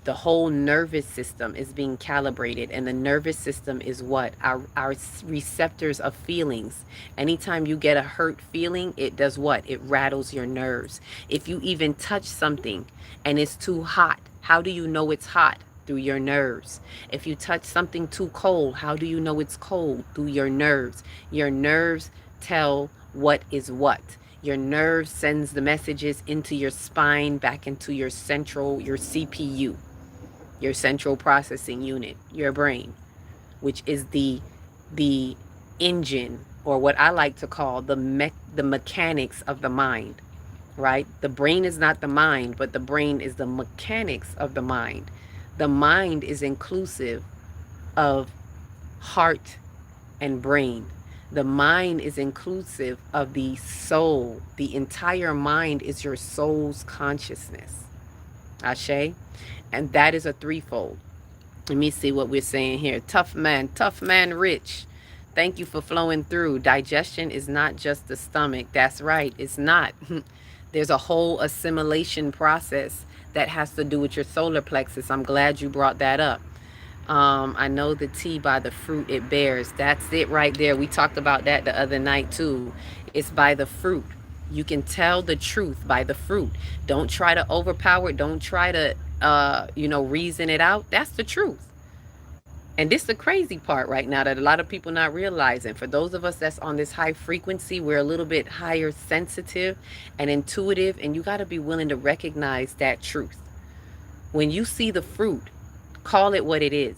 The whole nervous system is being calibrated, and the nervous system is what? Our receptors of feelings. Anytime you get a hurt feeling, it does what? It rattles your nerves. If you even touch something and it's too hot, how do you know it's hot? Through your nerves. If you touch something too cold, how do you know it's cold? Through your nerves. Your nerves tell what is what. Your nerve sends the messages into your spine, back into your CPU, your central processing unit, your brain, which is the engine, or what I like to call the mechanics of the mind, right? The brain is not the mind, but the brain is the mechanics of the mind. The mind is inclusive of heart and brain. The mind is inclusive of the soul. The entire mind is your soul's consciousness. Ashe? And that is a threefold. Let me see what we're saying here. Tough man rich. Thank you for flowing through. Digestion is not just the stomach. That's right. It's not. There's a whole assimilation process that has to do with your solar plexus. I'm glad you brought that up. I know the tea by the fruit it bears. That's it right there. We talked about that the other night too. It's by the fruit. You can tell the truth by the fruit. Don't try to overpower it. Don't try to, reason it out. That's the truth. And this is the crazy part right now that a lot of people not realizing. For those of us that's on this high frequency, we're a little bit higher sensitive and intuitive, and you got to be willing to recognize that truth. When you see the fruit, call it what it is.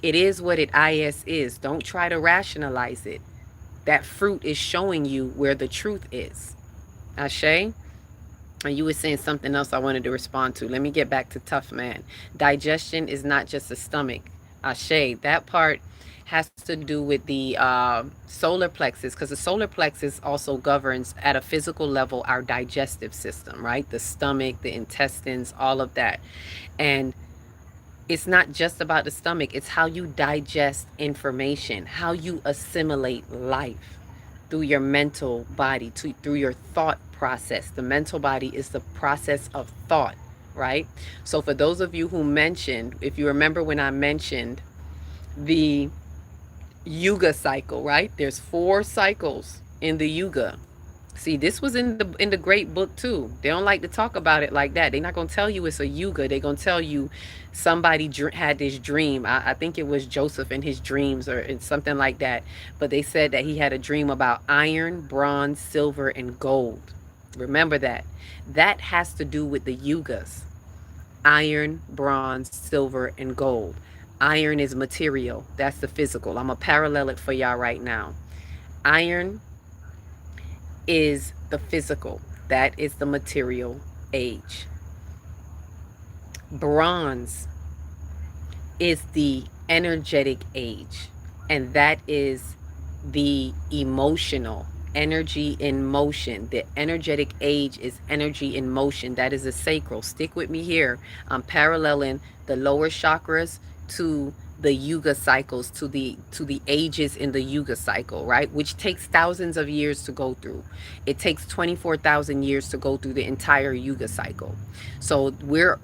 It is what it is. Don't try to rationalize it. That fruit is showing you where the truth is. Ashe? And you were saying something else I wanted to respond to. Let me get back to Tough Man. Digestion is not just the stomach. Ashe, that part has to do with the solar plexus, because the solar plexus also governs at a physical level our digestive system, right? The stomach, the intestines, all of that. And it's not just about the stomach. It's how you digest information, how you assimilate life through your mental body, through your thought process. The mental body is the process of thought, right? So for those of you who mentioned, if you remember when I mentioned the Yuga cycle, right? There's 4 cycles in the Yuga. See, this was in the great book too. They don't like to talk about it like that. They're not going to tell you it's a Yuga. They're going to tell you somebody had this dream. I think it was Joseph in his dreams or something like that. But they said that he had a dream about iron, bronze, silver, and gold. Remember that. That has to do with the Yugas. Iron, bronze, silver, and gold. Iron is material. That's the physical. I'm going to parallel it for y'all right now. Iron is the physical. That is the material age. Bronze is the energetic age, and that is the emotional energy in motion. The energetic age is energy in motion. That is the sacral. Stick with me here. I'm paralleling the lower chakras to the Yuga cycles, to the ages in the Yuga cycle, right? Which takes thousands of years to go through. It takes 24,000 years to go through the entire Yuga cycle. So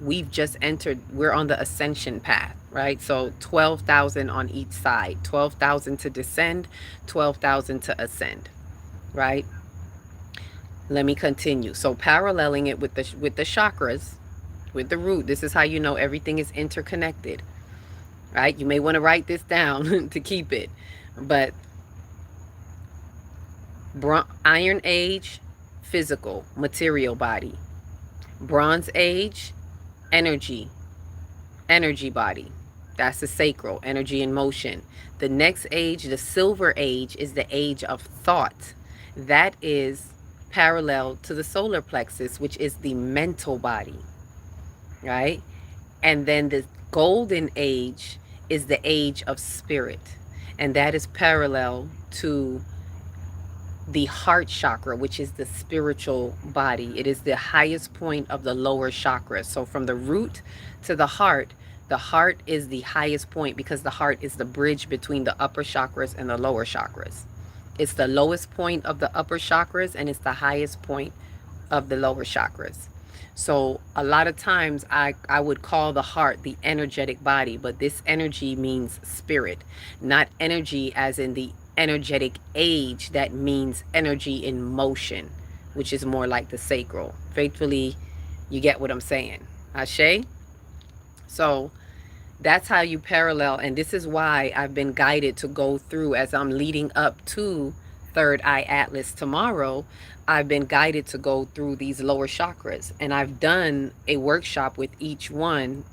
we've just entered, we're on the ascension path, right? So 12,000 on each side, 12,000 to descend, 12,000 to ascend, right? Let me continue. So paralleling it with the chakras, with the root, this is how you know everything is interconnected. Right? You may want to write this down to keep it. But Iron Age, physical, material body. Bronze Age, energy body. That's the sacral, energy in motion. The next age, the Silver Age, is the age of thought. That is parallel to the solar plexus, which is the mental body. Right? And then the Golden Age is the age of spirit, and that is parallel to the heart chakra, which is the spiritual body. It is the highest point of the lower chakras. So from the root to the heart is the highest point, because the heart is the bridge between the upper chakras and the lower chakras. It's the lowest point of the upper chakras, and it's the highest point of the lower chakras. So a lot of times I would call the heart the energetic body, but this energy means spirit, not energy as in the energetic age. That means energy in motion, which is more like the sacral. Faithfully, you get what I'm saying. Ashe? So that's how you parallel, and this is why I've been guided to go through, as I'm leading up to Third Eye Atlas tomorrow, I've been guided to go through these lower chakras, and I've done a workshop with each one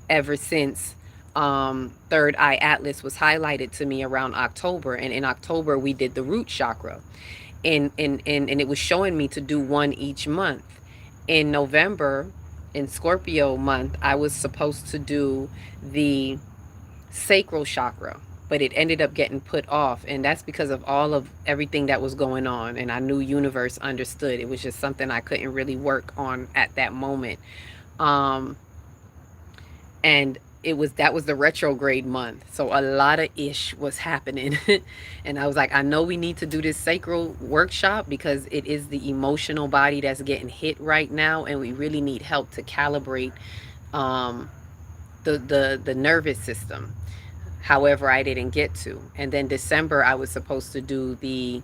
ever since Third Eye Atlas was highlighted to me around October. And in October we did the root chakra, and it was showing me to do one each month. In November, in Scorpio month, I was supposed to do the sacral chakra, but it ended up getting put off, and that's because of all of everything that was going on, and I knew universe understood. It was just something I couldn't really work on at that moment. And that was the retrograde month, so a lot of ish was happening. And I was like, I know we need to do this sacral workshop because it is the emotional body that's getting hit right now, and we really need help to calibrate um the nervous system. However, I didn't get to. And then December I was supposed to do the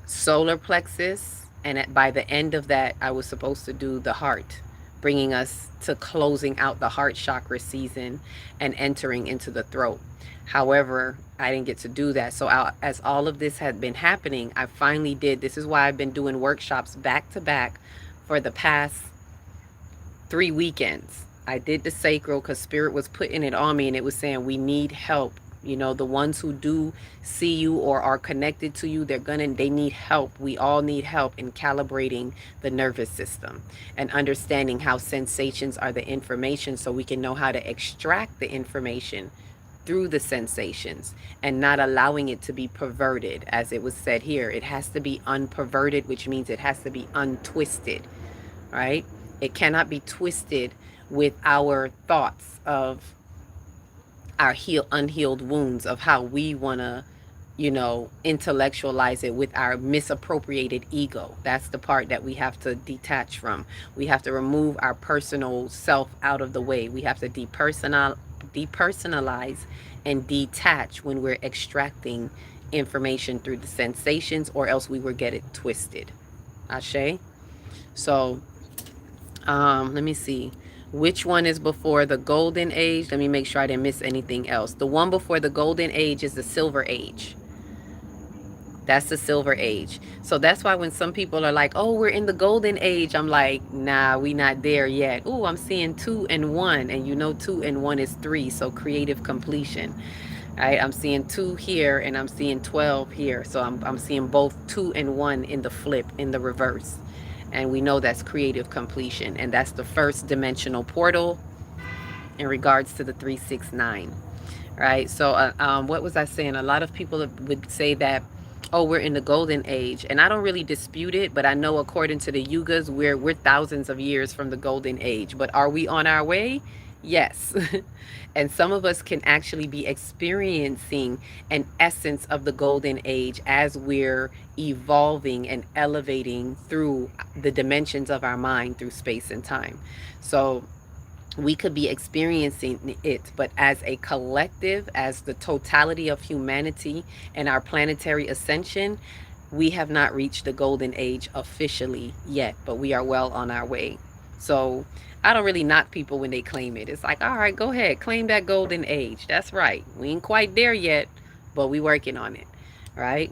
solar plexus, and by the end of that I was supposed to do the heart, bringing us to closing out the heart chakra season and entering into the throat. However, I didn't get to do that. So as all of this had been happening, I finally did. This is why I've been doing workshops back to back for the past 3 weekends. I did the sacral because Spirit was putting it on me, and it was saying we need help. You know, the ones who do see you or are connected to you, they need help. We all need help in calibrating the nervous system and understanding how sensations are the information, so we can know how to extract the information through the sensations and not allowing it to be perverted. As it was said here, it has to be unperverted, which means it has to be untwisted, right? It cannot be twisted with our thoughts of our unhealed wounds of how we want to, intellectualize it with our misappropriated ego. That's the part that we have to detach from. We have to remove our personal self out of the way. We have to depersonalize and detach when we're extracting information through the sensations, or else we will get it twisted. Ashe? So, let me see. Which one is before the golden age? Let me make sure I didn't miss anything else. The one before the golden age is the silver age. That's the silver age. So that's why when some people are like, oh, we're in the golden age, I'm like, nah, we not there yet. Oh, I'm seeing 2 and 1, and 2 and 1 is 3, so creative completion. Right? I'm seeing 2 here, and I'm seeing 12 here. So I'm seeing both 2 and 1 in the flip, in the reverse. And we know that's creative completion, and that's the first dimensional portal in regards to the 369, right? So what was I saying? A lot of people would say that, oh, we're in the golden age, and I don't really dispute it, but I know according to the yugas, we're thousands of years from the golden age. But are we on our way? Yes. And some of us can actually be experiencing an essence of the golden age as we're evolving and elevating through the dimensions of our mind through space and time. So we could be experiencing it, but as a collective, as the totality of humanity and our planetary ascension, we have not reached the golden age officially yet, but we are well on our way. So I don't really knock people when they claim it. It's like, all right, go ahead, claim that golden age. That's right. We ain't quite there yet, but we working on it, right?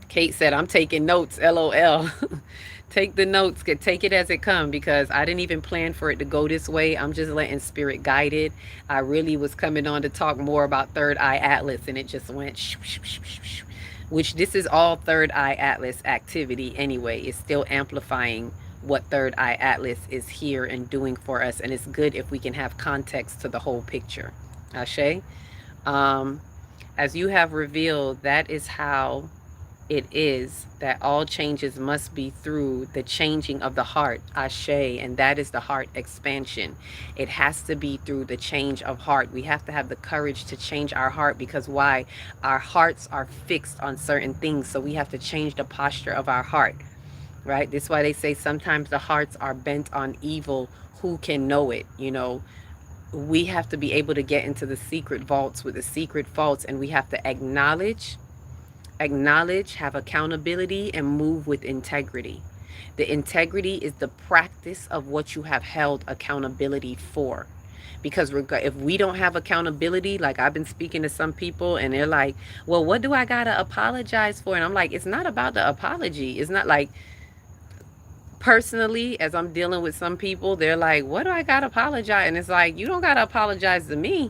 Kate said, I'm taking notes, LOL. Take the notes, take it as it comes, because I didn't even plan for it to go this way. I'm just letting Spirit guide it. I really was coming on to talk more about Third Eye Atlas, and it just went shoo, shoo, shoo, shoo, shoo. Which this is all Third Eye Atlas activity anyway. It's still amplifying what Third Eye Atlas is here and doing for us, and it's good if we can have context to the whole picture. Ashe? As you have revealed, that is how it is, that all changes must be through the changing of the heart. Ashe. And that is the heart expansion. It has to be through the change of heart. We have to have the courage to change our heart, because why? Our hearts are fixed on certain things, so we have to change the posture of our heart. Right? This is why they say sometimes the hearts are bent on evil. Who can know it? We have to be able to get into the secret vaults with the secret faults, and we have to acknowledge, have accountability, and move with integrity. The integrity is the practice of what you have held accountability for. Because if we don't have accountability, like I've been speaking to some people and they're like, well, what do I gotta apologize for? And I'm like, it's not about the apology. It's not like, personally, as I'm dealing with some people, they're like, what do I gotta apologize? And it's like, you don't gotta apologize to me.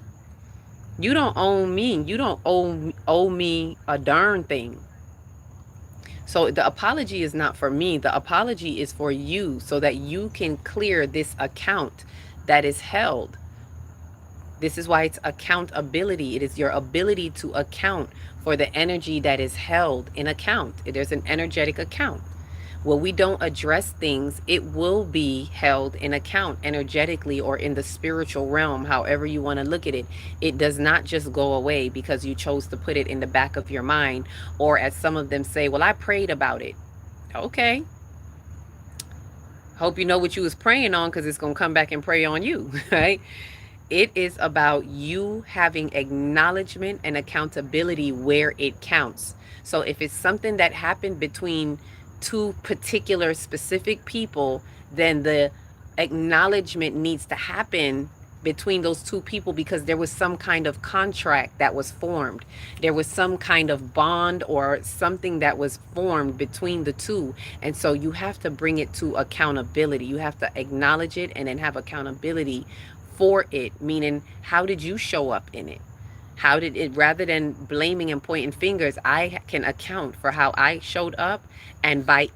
You don't own me. You don't owe me a darn thing. So the apology is not for me. The apology is for you, so that you can clear this account that is held. This is why it's accountability. It is your ability to account for the energy that is held in account. There's an energetic account. When we don't address things, it will be held in account energetically or in the spiritual realm, however you want to look at it. It does not just go away because you chose to put it in the back of your mind, or as some of them say, well, I prayed about it. Okay. Hope you know what you was praying on, because it's going to come back and pray on you, right? It is about you having acknowledgement and accountability where it counts. So if it's something that happened between two particular specific people, then the acknowledgement needs to happen between those two people, because there was some kind of contract that was formed. There was some kind of bond or something that was formed between the two. And so you have to bring it to accountability. You have to acknowledge it and then have accountability for it, meaning how did you show up in it? How did it, rather than blaming and pointing fingers, I can account for how I showed up. And by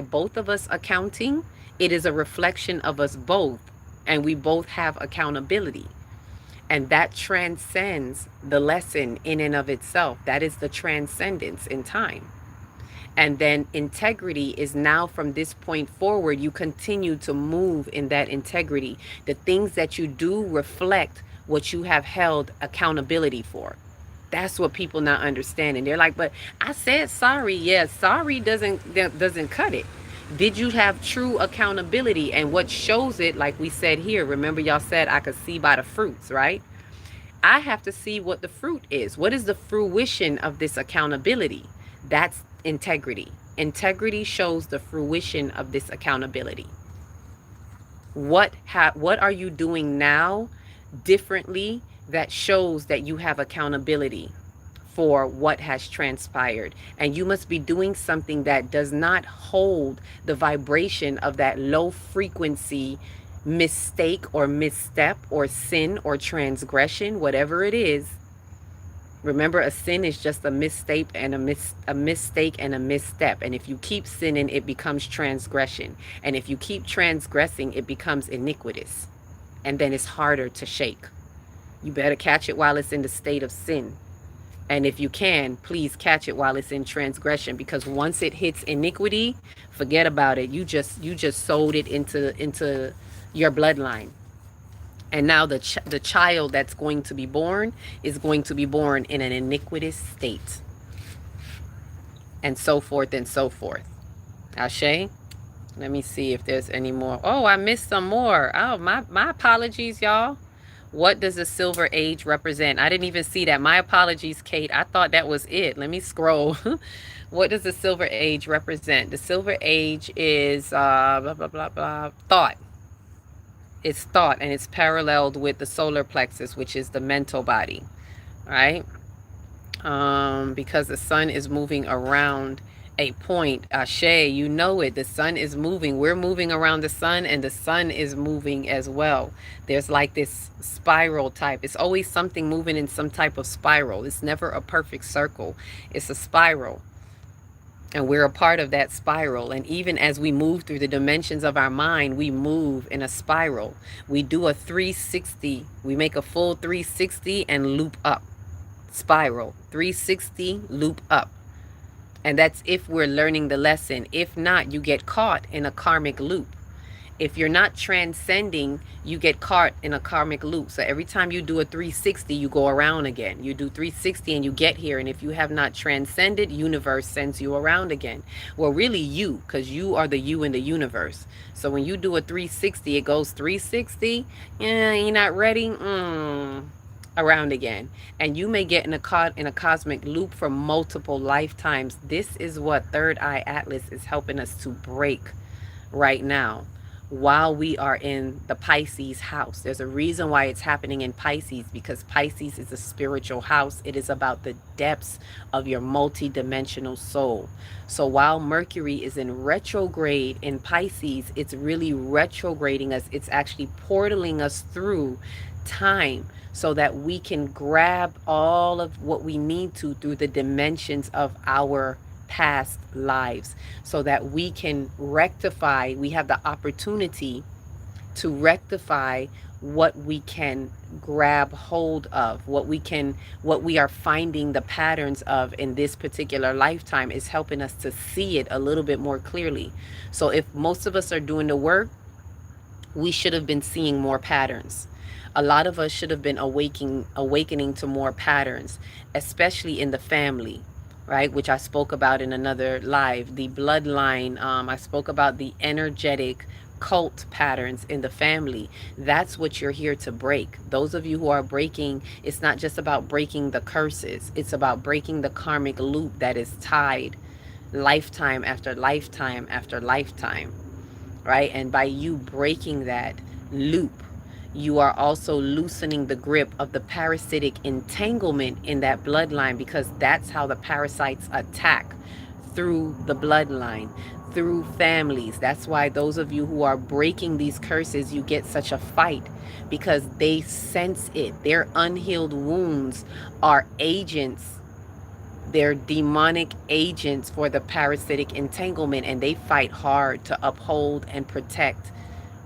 both of us accounting, it is a reflection of us both. And we both have accountability. And that transcends the lesson in and of itself. That is the transcendence in time. And then integrity is now, from this point forward, you continue to move in that integrity. The things that you do reflect what you have held accountability for. That's what people not understanding. They're like, but I said sorry. Yeah, sorry doesn't cut it. Did you have true accountability? And what shows it, like we said here, remember y'all said I could see by the fruits, right? I have to see what the fruit is. What is the fruition of this accountability? That's integrity. Integrity shows the fruition of this accountability. What are you doing now differently that shows that you have accountability for what has transpired? And you must be doing something that does not hold the vibration of that low frequency mistake or misstep or sin or transgression, whatever it is. Remember, a sin is just a mistake and a mistake and a misstep. And if you keep sinning, it becomes transgression. And if you keep transgressing, it becomes iniquitous. And then it's harder to shake. You better catch it while it's in the state of sin. And if you can, please catch it while it's in transgression, because once it hits iniquity, forget about it. You just sold it into your bloodline. And now the child that's going to be born is going to be born in an iniquitous state. And so forth and so forth. Ashe? Let me see if there's any more. Oh, I missed some more. Oh, my apologies, y'all. What does the Silver Age represent? I didn't even see that. My apologies, Kate. I thought that was it. Let me scroll. What does the Silver Age represent? The Silver Age is blah, blah, blah, blah, thought. It's thought, and it's paralleled with the solar plexus, which is the mental body, right? Because the sun is moving around a point. Ashe, you know it. The sun is moving. We're moving around the sun, and the sun is moving as well. There's like this spiral type. It's always something moving in some type of spiral. It's never a perfect circle. It's a spiral. And we're a part of that spiral. And even as we move through the dimensions of our mind, we move in a spiral. We do a 360. We make a full 360 and loop up. Spiral. 360, loop up. And that's if we're learning the lesson. If not, you get caught in a karmic loop. If you're not transcending, you get caught in a karmic loop. So every time you do a 360, you go around again. You do 360 and you get here. And if you have not transcended, universe sends you around again. Well, really you, because you are the you in the universe. So when you do a 360, it goes 360. Yeah, you're not ready. Around again. And you may get in a cosmic loop for multiple lifetimes. This is what Third Eye Atlas is helping us to break right now, while we are in the Pisces house. There's a reason why it's happening in Pisces, because Pisces is a spiritual house. It is about the depths of your multi-dimensional soul. So while Mercury is in retrograde in Pisces, it's really retrograding us. It's actually portaling us through time so that we can grab all of what we need to through the dimensions of our past lives, so that we can rectify. We have the opportunity to rectify what we can grab hold of, what we are finding the patterns of in this particular lifetime is helping us to see it a little bit more clearly. So if most of us are doing the work, we should have been seeing more patterns. A lot of us should have been awakening to more patterns, especially in the family, right? Which I spoke about in another live. The bloodline, I spoke about the energetic cult patterns in the family. That's what you're here to break. Those of you who are breaking, it's not just about breaking the curses, it's about breaking the karmic loop that is tied lifetime after lifetime after lifetime, right? And by you breaking that loop, you are also loosening the grip of the parasitic entanglement in that bloodline, because that's how the parasites attack, through the bloodline, through families. That's why those of you who are breaking these curses, you get such a fight, because they sense it. Their unhealed wounds are agents, they're demonic agents for the parasitic entanglement, and they fight hard to uphold and protect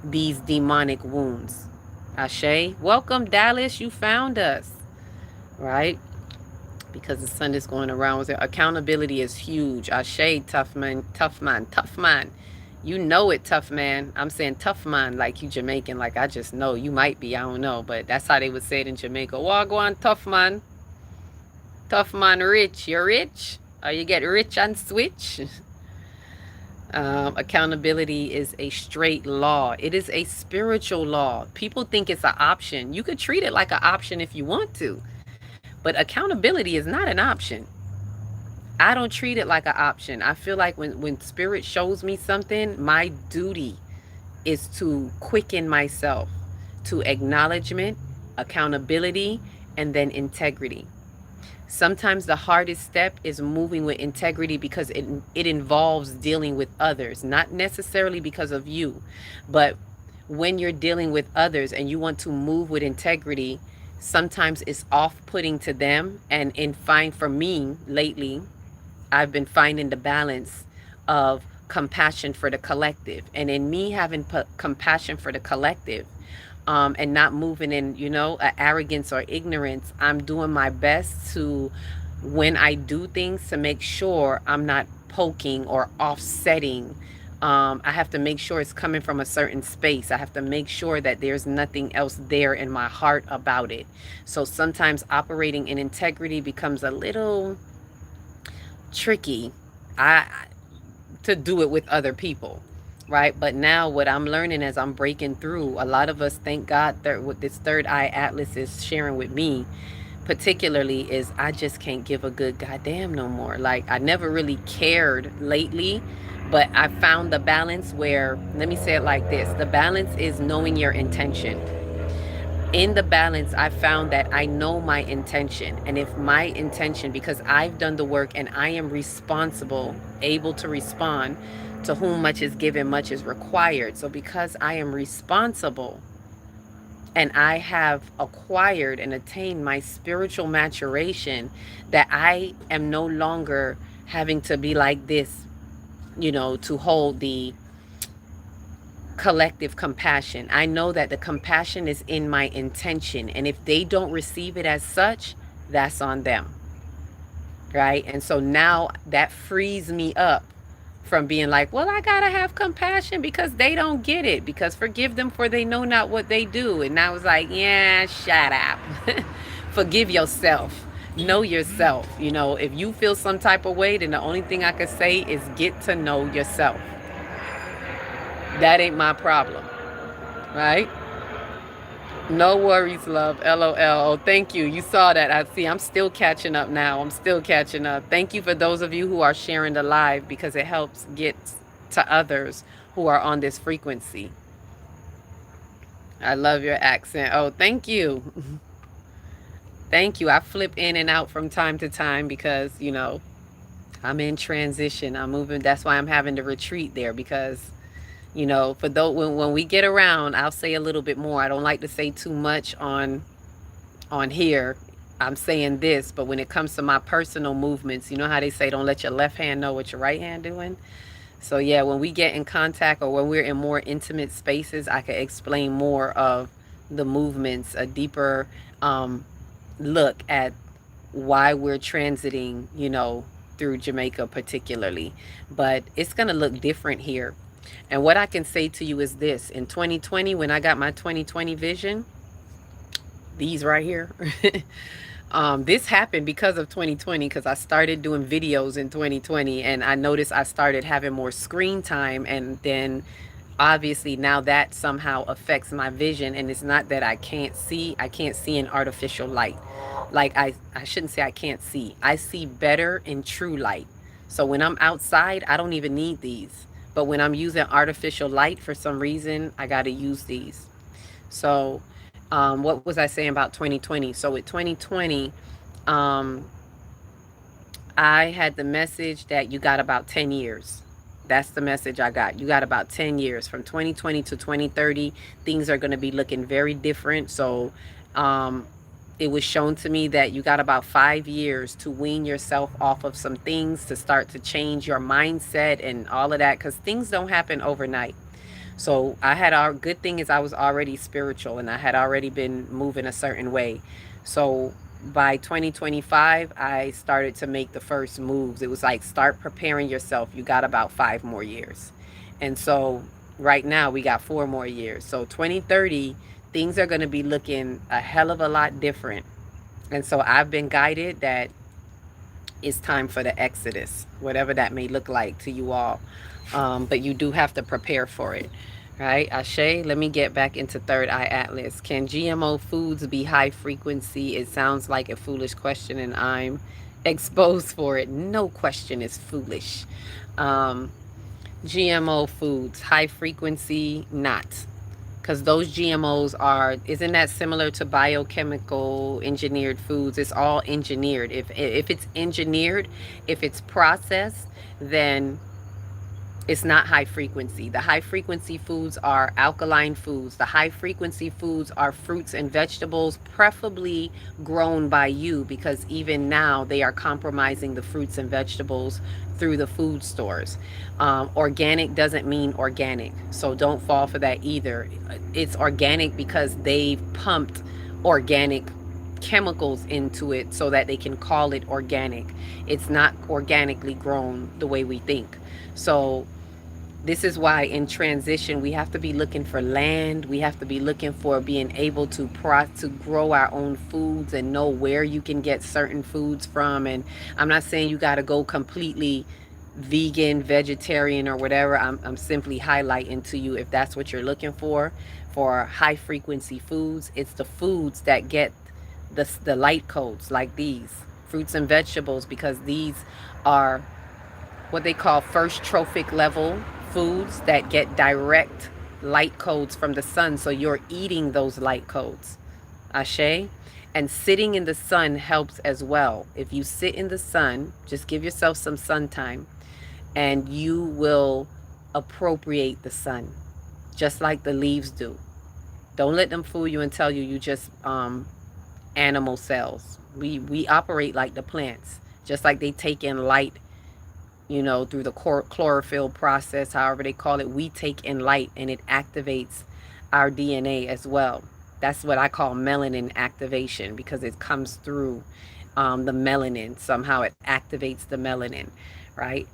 these demonic wounds. Ashe, welcome Dallas, you found us, right? Because the sun is going around with it. Accountability is huge. Ashe, tough man, tough man, tough man. You know it, tough man. I'm saying tough man like you Jamaican, like I just know. You might be, I don't know, but that's how they would say it in Jamaica. Wagwan, tough man. Tough man rich. You're rich? Or you get rich and switch? Accountability is a straight law. It is a spiritual law. People think it's an option. You could treat it like an option if you want to. But accountability is not an option. I don't treat it like an option. I feel like when spirit shows me something, my duty is to quicken myself to acknowledgement, accountability, and then integrity. Sometimes the hardest step is moving with integrity, because it involves dealing with others, not necessarily because of you, but when you're dealing with others and you want to move with integrity, sometimes it's off-putting to them. And for me lately, I've been finding the balance of compassion for the collective, and in me having compassion for the collective, and not moving in, arrogance or ignorance. I'm doing my best to, when I do things, to make sure I'm not poking or offsetting. I have to make sure it's coming from a certain space. I have to make sure that there's nothing else there in my heart about it. So sometimes operating in integrity becomes a little tricky to do it with other people. Right? But now what I'm learning as I'm breaking through, a lot of us, thank God, what this third eye atlas is sharing with me particularly, is I just can't give a good goddamn no more. Like, I never really cared lately, but I found the balance where, let me say it like this, the balance is knowing your intention. In the balance, I found that I know my intention. And if my intention, because I've done the work and I am responsible, able to respond, to whom much is given, much is required. So because I am responsible and I have acquired and attained my spiritual maturation, that I am no longer having to be like this, to hold the collective compassion. I know that the compassion is in my intention. And if they don't receive it as such, that's on them. Right? And so now that frees me up from being like, well, I gotta have compassion because they don't get it, because forgive them for they know not what they do. And I was like, yeah, shut up. Forgive yourself. Know yourself. If you feel some type of way, then the only thing I could say is get to know yourself. That ain't my problem. Right? No worries, love. LOL. Oh, thank you. You saw that. I'm still catching up now. I'm still catching up. Thank you for those of you who are sharing the live, because it helps get to others who are on this frequency. I love your accent. Oh, thank you. Thank you. I flip in and out from time to time because, I'm in transition. I'm moving. That's why I'm having to retreat there, because for those, when we get around, I'll say a little bit more. I don't like to say too much on here. I'm saying this, but when it comes to my personal movements, you know how they say don't let your left hand know what your right hand doing. So yeah, when we get in contact or when we're in more intimate spaces, I can explain more of, the movements, a deeper look at why we're transiting, through Jamaica particularly. But it's going to look different here. And what I can say to you is this: in 2020, when I got my 2020 vision, these right here, this happened because of 2020, because I started doing videos in 2020 and I noticed I started having more screen time, and then obviously now that somehow affects my vision. And it's not that I can't see in artificial light. Like I shouldn't say I see better in true light. So when I'm outside, I don't even need these. But when I'm using artificial light, for some reason, I got to use these. So what was I saying about 2020? So with 2020, um, I had the message that you got about 10 years. That's the message I got. You got about 10 years from 2020 to 2030. Things are going to be looking very different. So um, it was shown to me that you got about 5 years to wean yourself off of some things, to start to change your mindset and all of that, because things don't happen overnight. So I had our good thing is I was already spiritual and I had already been moving a certain way. So by 2025, I started to make the first moves. It was like, start preparing yourself. You got about 5 more years. And so right now we got 4 more years. So 2030, things are going to be looking a hell of a lot different. And so I've been guided that it's time for the exodus, whatever that may look like to you all. But you do have to prepare for it. Right, Ashe, let me get back into Third Eye Atlas. Can GMO foods be high frequency? It sounds like a foolish question, and I'm exposed for it. No question is foolish. GMO foods, high frequency, not. Because those GMOs are, isn't that similar to biochemical engineered foods? It's all engineered. If it's engineered, if it's processed, then it's not high frequency. The high frequency foods are alkaline foods. The high frequency foods are fruits and vegetables, preferably grown by you, because even now they are compromising the fruits and vegetables through the food stores. Organic doesn't mean organic, so don't fall for that either. It's organic because they've pumped organic chemicals into it so that they can call it organic. It's not organically grown the way we think. So this is why in transition we have to be looking for land. We have to be looking for being able to grow our own foods and know where you can get certain foods from. And I'm not saying you got to go completely vegan, vegetarian, or whatever. I'm simply highlighting to you, if that's what you're looking for high frequency foods, it's the foods that get the light codes, like these fruits and vegetables, because these are what they call first trophic level foods that get direct light codes from the sun. So you're eating those light codes. Ashe. And sitting in the sun helps as well. If you sit in the sun, just give yourself some sun time, and you will appropriate the sun, just like the leaves do. Don't let them fool you and tell you just animal cells. We operate like the plants, just like they take in light, through the chlorophyll process, however they call it. We take in light and it activates our DNA as well. That's what I call melanin activation, because it comes through the melanin. Somehow it activates the melanin, right?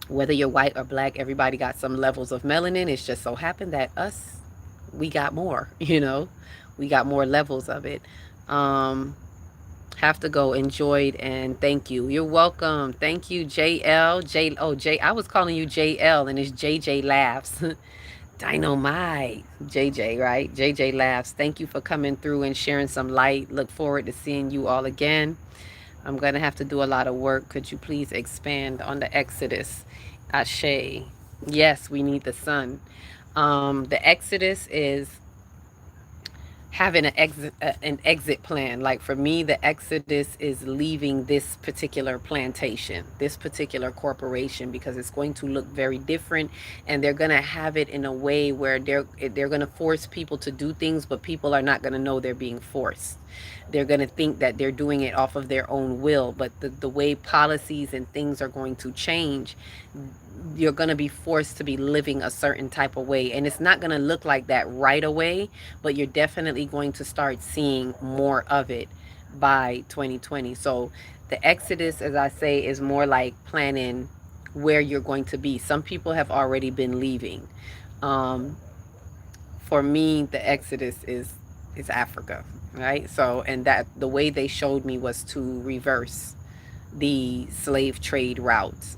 Whether you're white or black, everybody got some levels of melanin. It's just so happened that we got more, we got more levels of it. Have to go. Enjoyed and thank you. You're welcome. Thank you, JL. I was calling you JL and it's JJ Laughs. Dynamite. JJ, right? JJ Laughs. Thank you for coming through and sharing some light. Look forward to seeing you all again. I'm going to have to do a lot of work. Could you please expand on the Exodus? Ashe. Yes, we need the sun. The Exodus is having an exit plan. Like for me, the exodus is leaving this particular plantation, this particular corporation, because it's going to look very different, and they're going to have it in a way where they're going to force people to do things, but people are not going to know they're being forced. They're going to think that they're doing it off of their own will, but the way policies and things are going to change, you're going to be forced to be living a certain type of way, and it's not going to look like that right away, but you're definitely going to start seeing more of it by 2020. So the exodus, as I say, is more like planning where you're going to be. Some people have already been leaving. um, for me, the exodus is Africa, right? So, and that the way they showed me was to reverse the slave trade routes,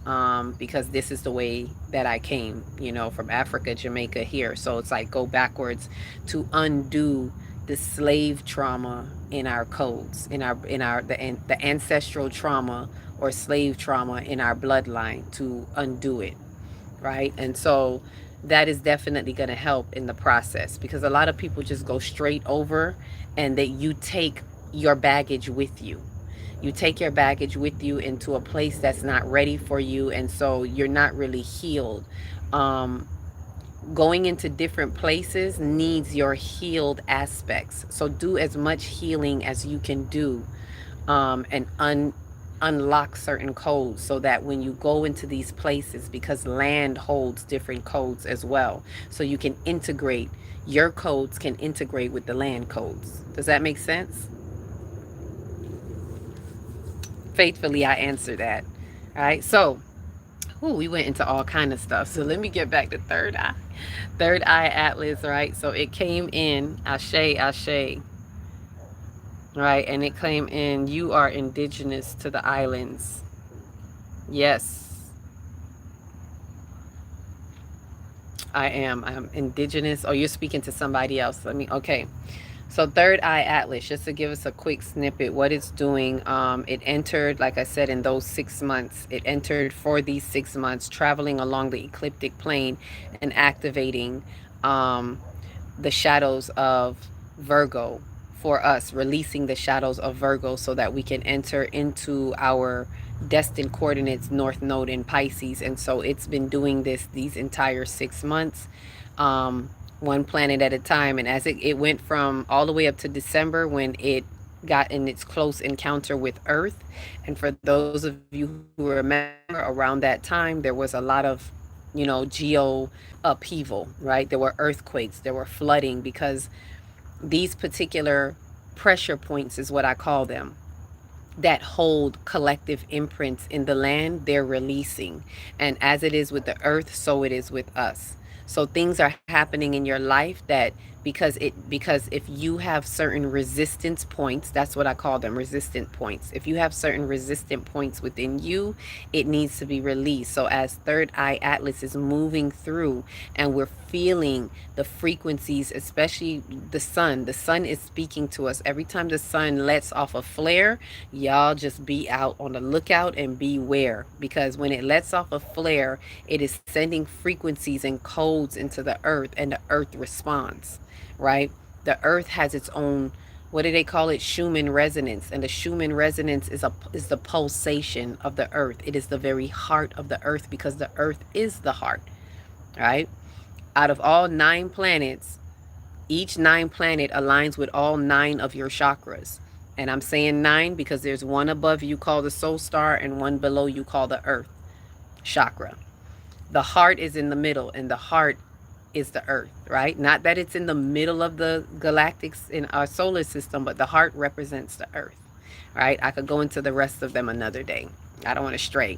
because this is the way that I came, from Africa, Jamaica, here. So it's like go backwards to undo the slave trauma in our codes, the ancestral trauma or slave trauma in our bloodline, to undo it, right? And so that is definitely going to help in the process, because a lot of people just go straight over, and that you take your baggage with you. You take your baggage with you into a place that's not ready for you, and so you're not really healed. um, Going into different places needs your healed aspects, so do as much healing as you can do, and unlock certain codes, so that when you go into these places, because land holds different codes as well, so you can integrate, your codes can integrate with the land codes. Does that make sense? Faithfully, I answer that. All right. So, we went into all kind of stuff. So let me get back to third eye. Third eye atlas, right? So it came in Ashe, Ashe, right? And it came in, you are indigenous to the islands. Yes, I am. I'm indigenous. Oh, you're speaking to somebody else. Okay. So third eye atlas, just to give us a quick snippet, what it's doing, it entered, like I said, in those 6 months. It entered for these 6 months, traveling along the ecliptic plane and activating the shadows of Virgo for us, releasing the shadows of Virgo so that we can enter into our destined coordinates, North Node in Pisces. And so it's been doing this these entire 6 months. One planet at a time. And as it went from all the way up to December, when it got in its close encounter with Earth. And for those of you who remember, around that time, there was a lot of, geo upheaval, right? There were earthquakes, there were flooding, because these particular pressure points, is what I call them, that hold collective imprints in the land, they're releasing. And as it is with the earth, so it is with us. So things are happening in your life that, because if you have certain resistance points, that's what I call them, resistant points. If you have certain resistant points within you, it needs to be released. So as third eye atlas is moving through, and we're feeling the frequencies, especially the sun is speaking to us. Every time the sun lets off a flare, y'all just be out on the lookout and beware, because when it lets off a flare, it is sending frequencies and codes into the earth, and the earth responds, right? The earth has its own, what do they call it, Schumann resonance. And the Schumann resonance is the pulsation of the earth. It is the very heart of the earth, because the earth is the heart, right? Out of all 9 planets, each 9 planet aligns with all 9 of your chakras. And I'm saying 9 because there's one above you called the soul star, and one below you called the earth chakra. The heart is in the middle, and the heart is the earth, right? Not that it's in the middle of the galactics in our solar system, but the heart represents the earth, right? I could go into the rest of them another day. I don't want to stray.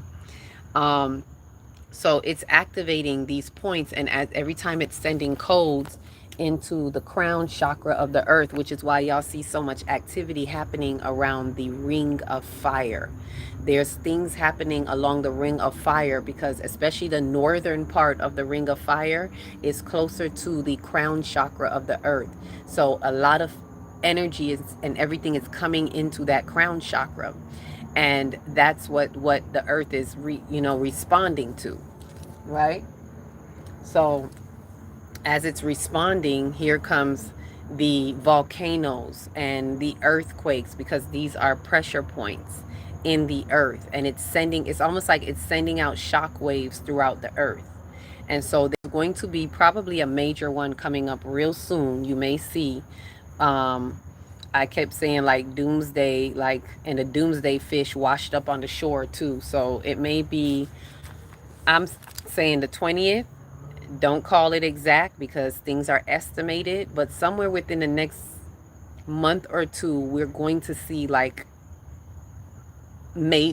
So it's activating these points, and every time it's sending codes into the crown chakra of the earth, which is why y'all see so much activity happening around the ring of fire. There's things happening along the ring of fire, because especially the northern part of the ring of fire is closer to the crown chakra of the earth. So a lot of energy and everything is coming into that crown chakra, and that's what the earth is responding to, right? So as it's responding, here comes the volcanoes and the earthquakes, because these are pressure points in the earth, and it's almost like it's sending out shock waves throughout the earth. And so there's going to be probably a major one coming up real soon. You may see, I kept saying like doomsday, like, and the doomsday fish washed up on the shore too. So it may be, I'm saying the 20th. Don't call it exact because things are estimated, but somewhere within the next month or two, we're going to see like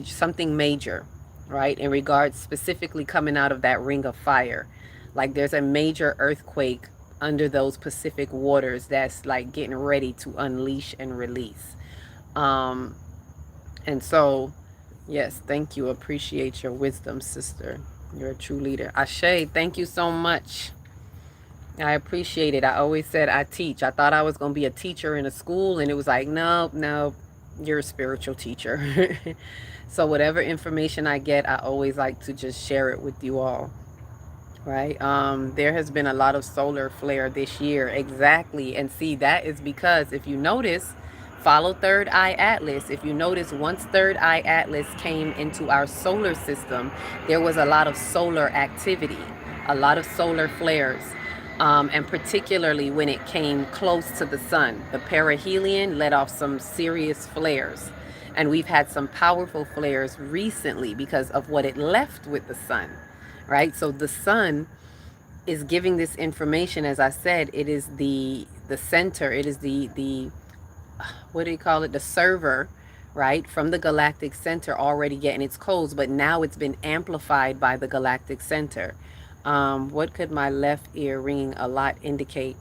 something major, right? In regards specifically coming out of that ring of fire. Like there's a major earthquake under those Pacific waters that's like getting ready to unleash and release. Um, and so, yes, thank you. Appreciate your wisdom, sister. You're a true leader. Ashe, thank you so much. I appreciate it. I always said I teach. I thought I was going to be a teacher in a school, and it was like, no, no, you're a spiritual teacher. So whatever information I get, I always like to just share it with you all. Right? There has been a lot of solar flare this year. Exactly. And see, that is because if you notice, follow Third Eye Atlas. If you notice, once Third Eye Atlas came into our solar system, there was a lot of solar activity, a lot of solar flares. And particularly when it came close to the sun, the perihelion let off some serious flares. And we've had some powerful flares recently because of what it left with the sun, right? So the sun is giving this information. As I said, it is the center, it is the what do you call it, the server, right, from the galactic center already getting its codes, but now it's been amplified by the galactic center. What could my left ear ringing a lot indicate?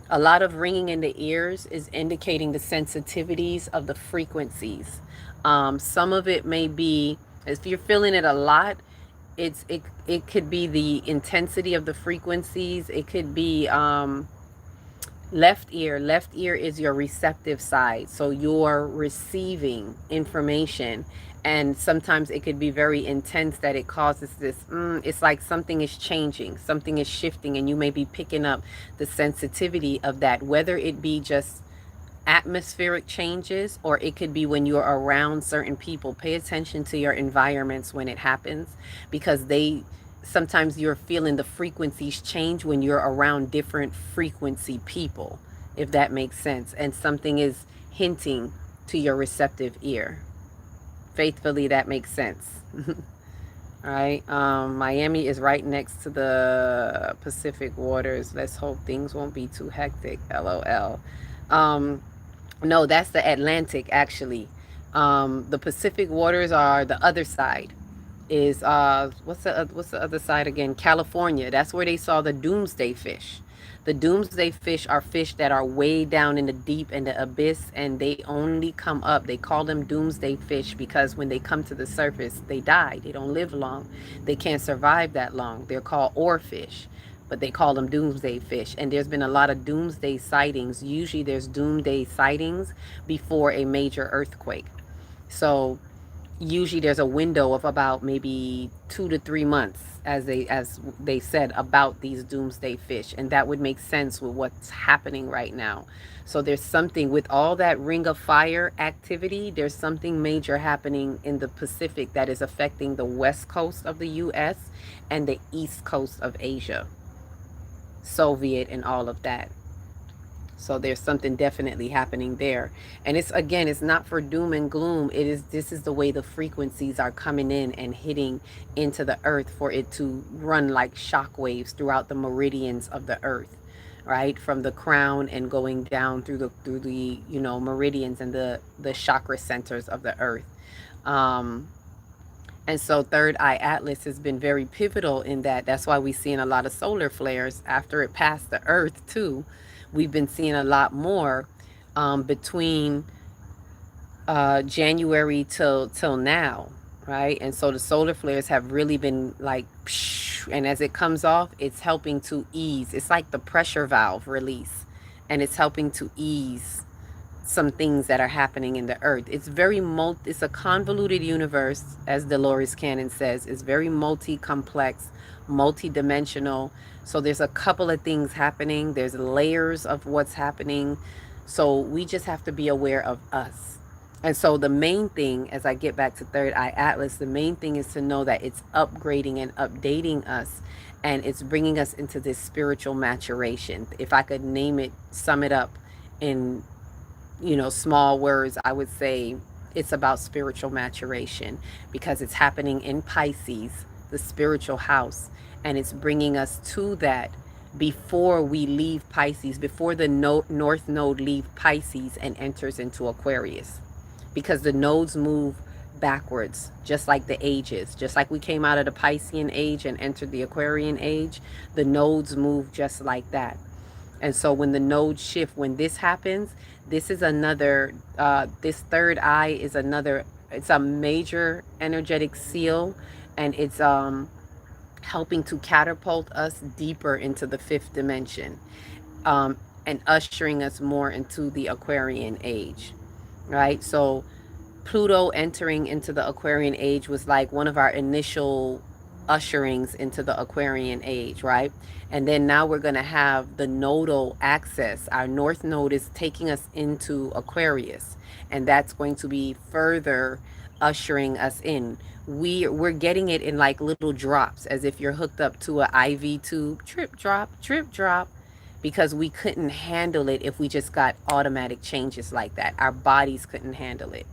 A lot of ringing in the ears is indicating the sensitivities of the frequencies. Some of it may be, if you're feeling it a lot, it could be the intensity of the frequencies. It could be left ear. Left ear is your receptive side, so you're receiving information, and sometimes it could be very intense that it causes this it's like something is changing, something is shifting, and you may be picking up the sensitivity of that, whether it be just atmospheric changes, or it could be when you're around certain people. Pay attention to your environments when it happens, because sometimes you're feeling the frequencies change when you're around different frequency people, if that makes sense, and something is hinting to your receptive ear. Faithfully, that makes sense. All right. Miami is right next to the Pacific waters. Let's hope things won't be too hectic. LOL. No, that's the Atlantic, actually. The Pacific waters are the other side. Is what's the other side again? California. That's where they saw the doomsday fish. The doomsday fish are fish that are way down in the deep, in the abyss, and they only come up. They call them doomsday fish because when they come to the surface, they die. They don't live long. They can't survive that long. They're called oarfish, but they call them doomsday fish. And there's been a lot of doomsday sightings. Usually there's doomsday sightings before a major earthquake. So usually there's a window of about maybe 2 to 3 months, as they said about these doomsday fish, and that would make sense with what's happening right now. So there's something with all that ring of fire activity, there's something major happening in the Pacific that is affecting the west coast of the US and the east coast of Asia, Soviet and all of that. So there's something definitely happening there. And it's, again, it's not for doom and gloom. This is the way the frequencies are coming in and hitting into the earth for it to run like shock waves throughout the meridians of the earth, right? From the crown and going down through the meridians and the chakra centers of the earth. And so Third Eye Atlas has been very pivotal in that. That's why we're seeing a lot of solar flares after it passed the earth too. We've been seeing a lot more between January till now, right? And so the solar flares have really been like, and as it comes off, it's helping to ease. It's like the pressure valve release, and it's helping to ease some things that are happening in the earth. It's it's a convoluted universe, as Dolores Cannon says. It's very multi-complex, multi-dimensional. So there's a couple of things happening. There's layers of what's happening. So we just have to be aware of us. And so the main thing, as I get back to Third Eye Atlas, the main thing is to know that it's upgrading and updating us, and it's bringing us into this spiritual maturation. If I could sum it up in small words, I would say it's about spiritual maturation, because it's happening in Pisces the spiritual house, and it's bringing us to that before we leave Pisces, before the north node leave Pisces and enters into Aquarius, because the nodes move backwards, just like the ages. Just like we came out of the Piscean age and entered the Aquarian age, the nodes move just like that. And so when the nodes shift, when this happens, this is another, this third eye is another, it's a major energetic seal, and it's helping to catapult us deeper into the fifth dimension, and ushering us more into the Aquarian age, right? So Pluto entering into the Aquarian age was like one of our initial usherings into the Aquarian age, right? And then now we're going to have the nodal axis. Our north node is taking us into Aquarius, and that's going to be further ushering us in. We're getting it in like little drops, as if you're hooked up to an IV tube, drip drop, because we couldn't handle it if we just got automatic changes like that. Our bodies couldn't handle it.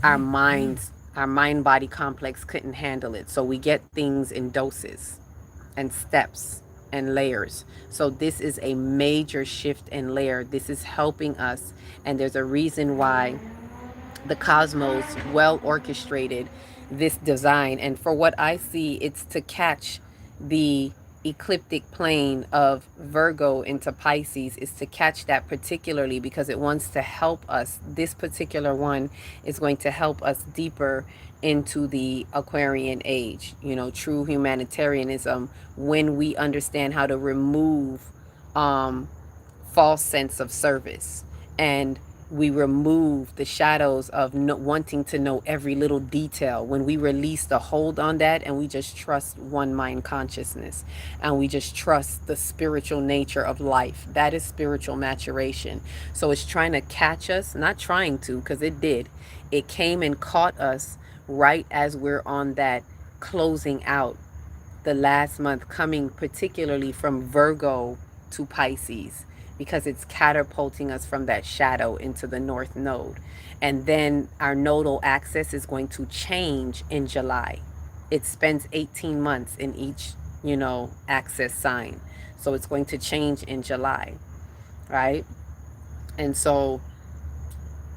Our minds, our mind body complex couldn't handle it. So we get things in doses and steps and layers. So this is a major shift in layer. This is helping us, and there's a reason why the cosmos well orchestrated this design. And for what I see, it's to catch the ecliptic plane of Virgo into Pisces, is to catch that particularly because it wants to help us. This particular one is going to help us deeper into the Aquarian age, you know, true humanitarianism, when we understand how to remove false sense of service, and we remove the shadows of wanting to know every little detail. When we release the hold on that, and we just trust one mind consciousness, and we just trust the spiritual nature of life, that is spiritual maturation. So it's trying to catch us, not trying to, because it did. It came and caught us right as we're on that closing out the last month, coming particularly from Virgo to Pisces, because it's catapulting us from that shadow into the north node. And then our nodal axis is going to change in July. It spends 18 months in each, you know, axis sign. So it's going to change in July, right? And so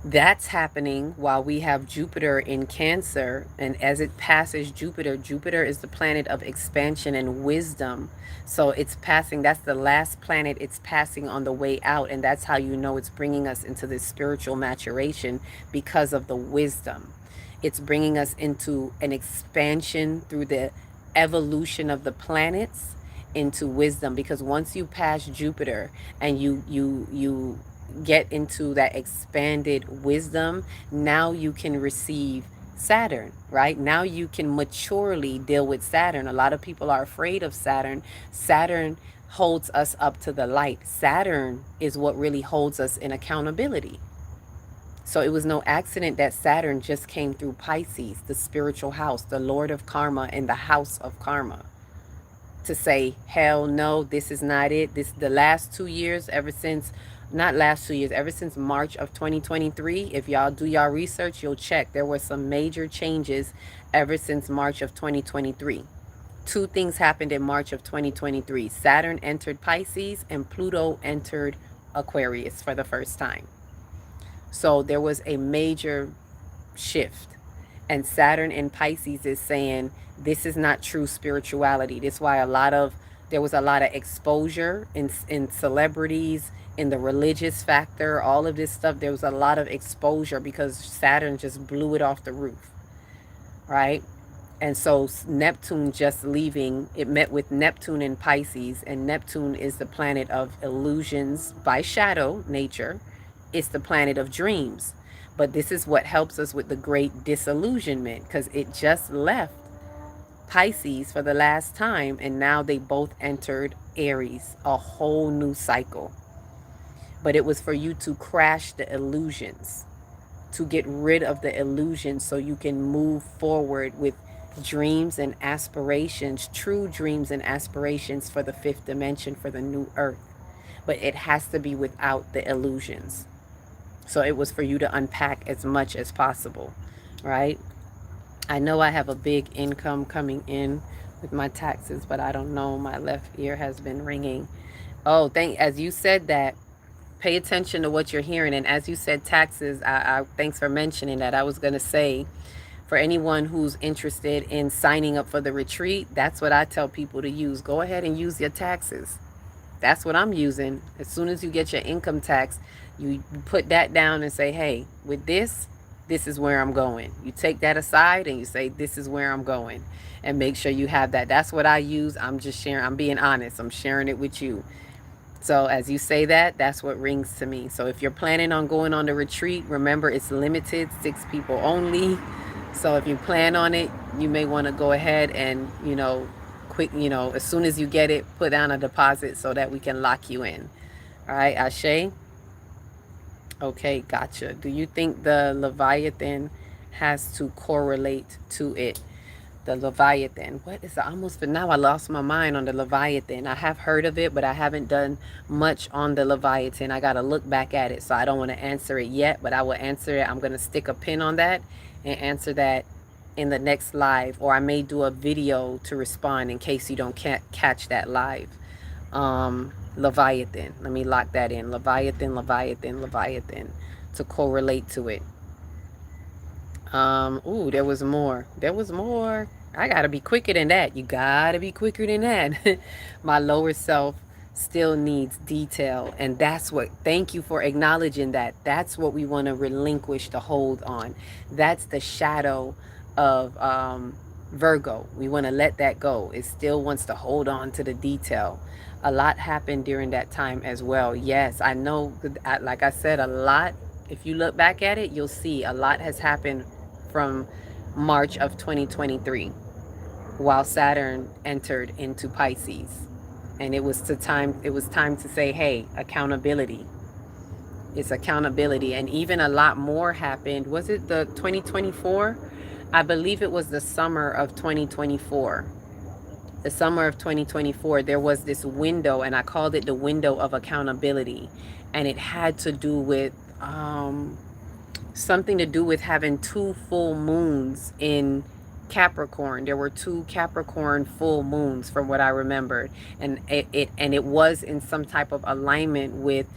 that's happening while we have Jupiter in Cancer. And as it passes Jupiter, Jupiter is the planet of expansion and wisdom. So it's passing, that's the last planet it's passing on the way out. And that's how you know it's bringing us into this spiritual maturation, because of the wisdom. It's bringing us into an expansion through the evolution of the planets into wisdom. Because once you pass Jupiter and you get into that expanded wisdom, now you can receive Saturn, right? Now you can maturely deal with Saturn. A lot of people are afraid of Saturn. Saturn holds us up to the light. Saturn is what really holds us in accountability. So it was no accident that Saturn just came through Pisces, the spiritual house, the Lord of Karma and the house of karma, to say, hell no, this is not it. This, the last 2 years, ever since, not last 2 years, ever since March of 2023, if y'all do y'all research, you'll check. There were some major changes ever since March of 2023. Two things happened in March of 2023. Saturn entered Pisces and Pluto entered Aquarius for the first time. So there was a major shift. And Saturn in Pisces is saying, this is not true spirituality. This is why there was a lot of exposure in celebrities, in the religious factor, all of this stuff. There was a lot of exposure because Saturn just blew it off the roof, right? And so Neptune just leaving, it met with Neptune in Pisces, and Neptune is the planet of illusions by shadow nature. It's the planet of dreams. But this is what helps us with the great disillusionment, because it just left Pisces for the last time, and now they both entered Aries, a whole new cycle. But it was for you to crash the illusions, to get rid of the illusions so you can move forward with dreams and aspirations, true dreams and aspirations for the fifth dimension, for the new earth. But it has to be without the illusions. So it was for you to unpack as much as possible, right? I know I have a big income coming in with my taxes, but I don't know. My left ear has been ringing. Oh, as you said that, pay attention to what you're hearing. And as you said, taxes, I thanks for mentioning that. I was going to say, for anyone who's interested in signing up for the retreat, that's what I tell people to use. Go ahead and use your taxes. That's what I'm using. As soon as you get your income tax, you put that down and say, hey, with this is where I'm going. You take that aside and you say, this is where I'm going. And make sure you have that. That's what I use. I'm just sharing. I'm being honest. I'm sharing it with you. So as you say that, that's what rings to me. So if you're planning on going on the retreat, remember it's limited, 6 people only. So if you plan on it, you may want to go ahead and, quick, as soon as you get it, put down a deposit so that we can lock you in. All right, Ashe? Okay, gotcha. Do you think the Leviathan has to correlate to it? The Leviathan. What is it? Almost, but now I lost my mind on the Leviathan. I have heard of it, but I haven't done much on the Leviathan. I got to look back at it, so I don't want to answer it yet, but I will answer it. I'm going to stick a pin on that and answer that in the next live, or I may do a video to respond in case you don't catch that live. Leviathan. Let me lock that in. Leviathan, Leviathan, Leviathan, to correlate to it. Ooh, there was more. There was more. I gotta be quicker than that. You gotta be quicker than that. My lower self still needs detail. And that's what, thank you for acknowledging that. That's what we want to relinquish the hold on. That's the shadow of Virgo. We want to let that go. It still wants to hold on to the detail. A lot happened during that time as well. Yes, I know, like I said, a lot. If you look back at it, you'll see a lot has happened from March of 2023 while Saturn entered into Pisces. And it was time to say, hey, accountability. It's accountability. And even a lot more happened. Was it the 2024? I believe it was the summer of 2024. The summer of 2024, there was this window, and I called it the window of accountability. And it had to do with something to do with having 2 full moons in Capricorn. There were 2 Capricorn full moons from what I remembered, and it was in some type of alignment with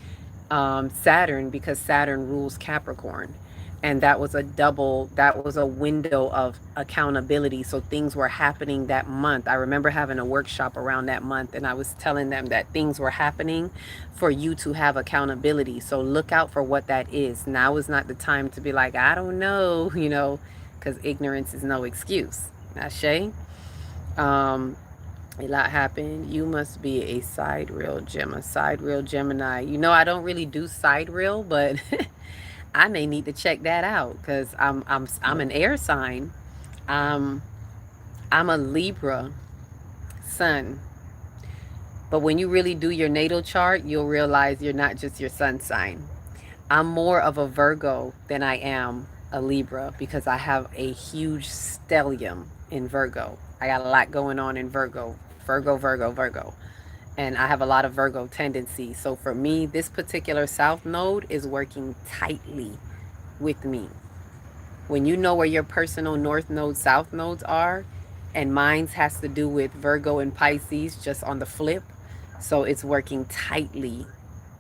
Saturn, because Saturn rules Capricorn. And that was a window of accountability. So things were happening that month. I remember having a workshop around that month, and I was telling them that things were happening for you to have accountability. So look out for what that is. Now is not the time to be like, I don't know, because ignorance is no excuse. Ashe? A lot happened. You must be a sidereal Gemini. I don't really do sidereal, but I may need to check that out, because I'm an air sign. I'm a Libra sun. But when you really do your natal chart, you'll realize you're not just your sun sign. I'm more of a Virgo than I am a Libra, because I have a huge stellium in Virgo. I got a lot going on in Virgo. Virgo. And I have a lot of Virgo tendencies. So for me, this particular South Node is working tightly with me. When you know where your personal North Node, South Nodes are, and mine's has to do with Virgo and Pisces, just on the flip. So it's working tightly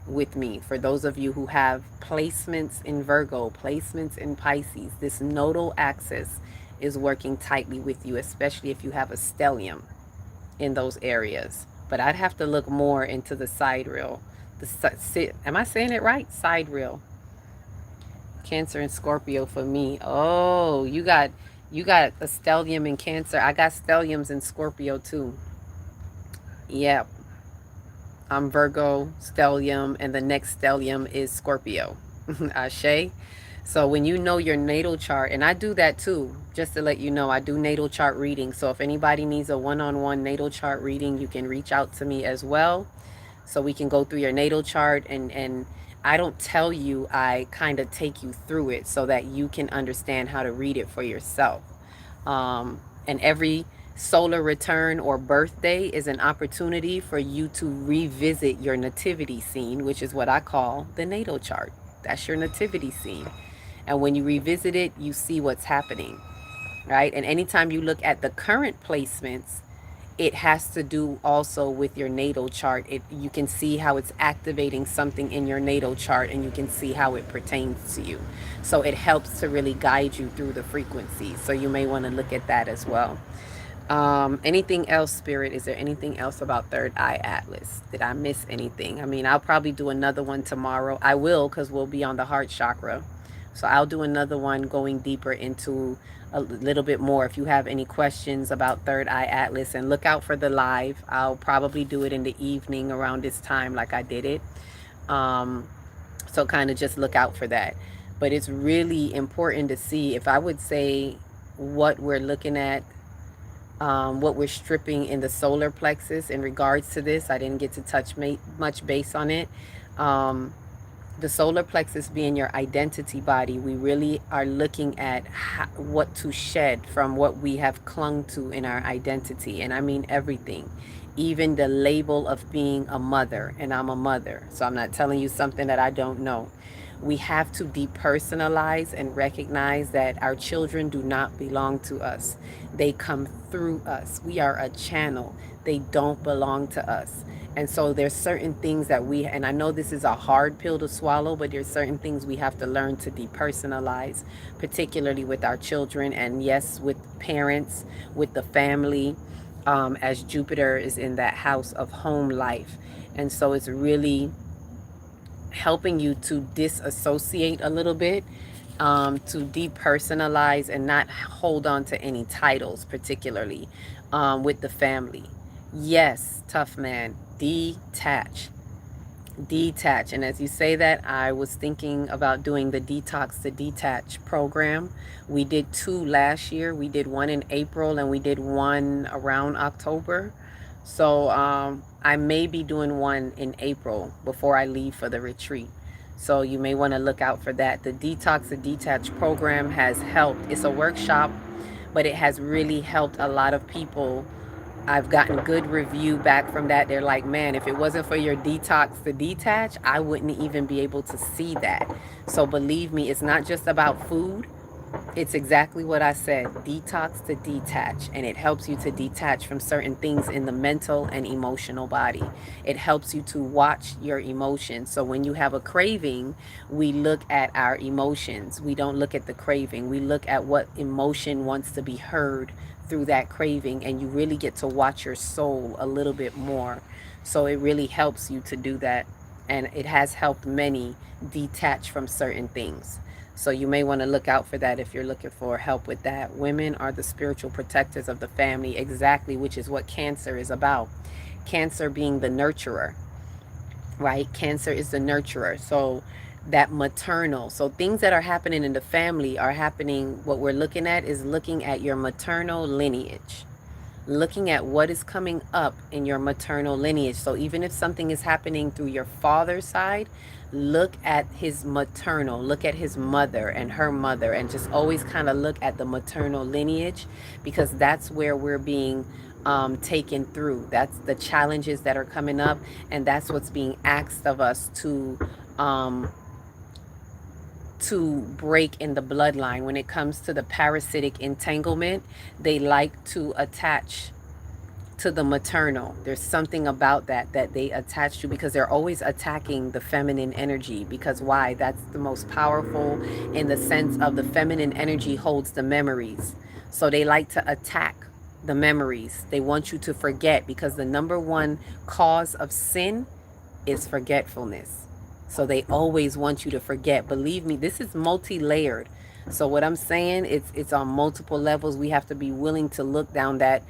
with me. For those of you who have placements in Virgo, placements in Pisces, this nodal axis is working tightly with you, especially if you have a stellium in those areas. But I'd have to look more into the sidereal. Am I saying it right? Sidereal. Cancer and Scorpio for me. Oh, you got a stellium in Cancer. I got stelliums in Scorpio too. Yep. I'm Virgo, stellium, and the next stellium is Scorpio. Ashe. So when you know your natal chart, and I do that too, just to let you know, I do natal chart reading. So if anybody needs a one-on-one natal chart reading, you can reach out to me as well. So we can go through your natal chart, and I don't tell you, I kind of take you through it so that you can understand how to read it for yourself. And every solar return or birthday is an opportunity for you to revisit your nativity scene, which is what I call the natal chart. That's your nativity scene. And when you revisit it, you see what's happening, right? And anytime you look at the current placements, it has to do also with your natal chart. You can see how it's activating something in your natal chart, and you can see how it pertains to you. So it helps to really guide you through the frequency. So you may want to look at that as well. Anything else, Spirit? Is there anything else about Third Eye Atlas? Did I miss anything? I mean, I'll probably do another one tomorrow. I will, because we'll be on the heart chakra. So I'll do another one going deeper into a little bit more. If you have any questions about Third Eye Atlas, and look out for the live. I'll probably do it in the evening around this time like I did it. So kind of just look out for that. But it's really important to see, if I would say what we're looking at, what we're stripping in the solar plexus in regards to this. I didn't get to touch much base on it. The solar plexus being your identity body, we really are looking at what to shed from what we have clung to in our identity. And I mean everything, even the label of being a mother, and I'm a mother. So I'm not telling you something that I don't know. We have to depersonalize and recognize that our children do not belong to us. They come through us. We are a channel. They don't belong to us. And so there's certain things that and I know this is a hard pill to swallow, but there's certain things we have to learn to depersonalize, particularly with our children, and yes, with parents, with the family, as Jupiter is in that house of home life. And so it's really helping you to disassociate a little bit, to depersonalize and not hold on to any titles, particularly with the family. Yes, tough man, detach. And as you say that, I was thinking about doing the Detox to Detach program. We did 2 last year. We did one in April, and we did one around October. So I may be doing one in April before I leave for the retreat. So you may want to look out for that. The Detox to Detach program has helped. It's a workshop, but it has really helped a lot of people. I've gotten good review back from that. They're like, man, if it wasn't for your Detox to Detach, I wouldn't even be able to see that. So believe me, it's not just about food. It's exactly what I said, detox to detach, and it helps you to detach from certain things in the mental and emotional body. It helps you to watch your emotions. So when you have a craving, we look at our emotions. We don't look at the craving. We look at what emotion wants to be heard through that craving, and you really get to watch your soul a little bit more. So it really helps you to do that, and it has helped many detach from certain things. So you may want to look out for that if you're looking for help with that. Women are the spiritual protectors of the family, exactly, which is what Cancer is about. Cancer being the nurturer, right? Cancer is the nurturer. So that maternal. So things that are happening in the family are happening. What we're looking at is looking at your maternal lineage. Looking at what is coming up in your maternal lineage. So even if something is happening through your father's side, look at his maternal, look at his mother and her mother, and just always kind of look at the maternal lineage, because that's where we're being taken through. That's the challenges that are coming up, and that's what's being asked of us to break in the bloodline. When it comes to the parasitic entanglement, they like to attach to the maternal. There's something about that they attach to, because they're always attacking the feminine energy. Because why? That's the most powerful, in the sense of the feminine energy holds the memories. So they like to attack the memories. They want you to forget, because the number one cause of sin is forgetfulness. So they always want you to forget. Believe me, this is multi-layered. So what I'm saying, it's on multiple levels. We have to be willing to look down that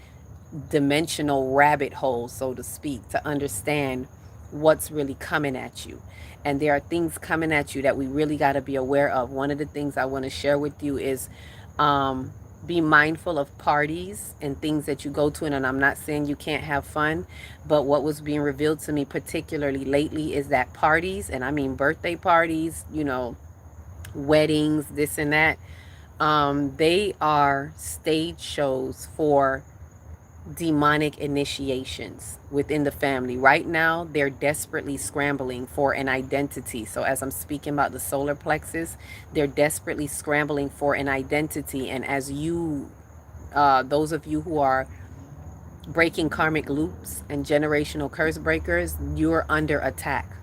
dimensional rabbit hole, so to speak, to understand what's really coming at you. And there are things coming at you that we really got to be aware of. One of the things I want to share with you is be mindful of parties and things that you go to. And I'm not saying you can't have fun, but what was being revealed to me particularly lately is that parties, and I mean birthday parties, you know, weddings, this and that, they are stage shows for demonic initiations within the family. Right now, they're desperately scrambling for an identity. So as I'm speaking about the solar plexus, they're desperately scrambling for an identity. And as you, those of you who are breaking karmic loops and generational curse breakers, you're under attack.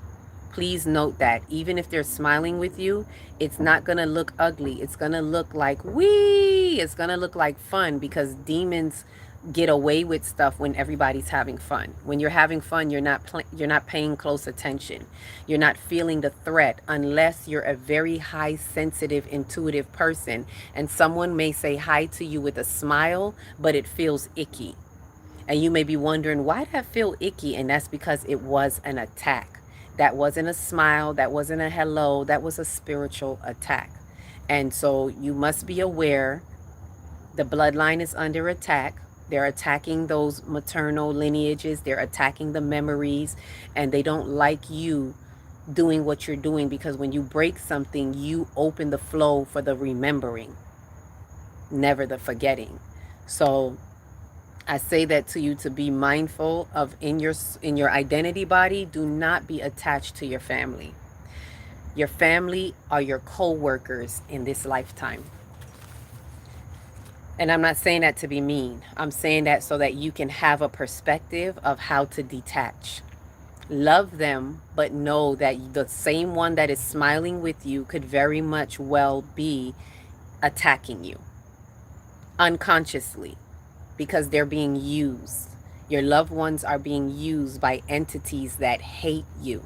Please note that even if they're smiling with you, it's not going to look ugly. It's going to look like wee. It's going to look like fun, because demons get away with stuff when everybody's having fun. When you're having fun, you're not paying close attention. You're not feeling the threat unless you're a very high sensitive intuitive person, and someone may say hi to you with a smile, but it feels icky. And you may be wondering, why did that feel icky? And that's because it was an attack. That wasn't a smile. That wasn't a hello. That was a spiritual attack. And so you must be aware the bloodline is under attack. They're attacking those maternal lineages. They're attacking the memories. And they don't like you doing what you're doing, because when you break something, you open the flow for the remembering, never the forgetting. So I say that to you to be mindful of in your identity body. Do not be attached to your family. Your family are your co-workers in this lifetime. And I'm not saying that to be mean. I'm saying that so that you can have a perspective of how to detach. Love them, but know that the same one that is smiling with you could very much well be attacking you unconsciously, because they're being used. Your loved ones are being used by entities that hate you.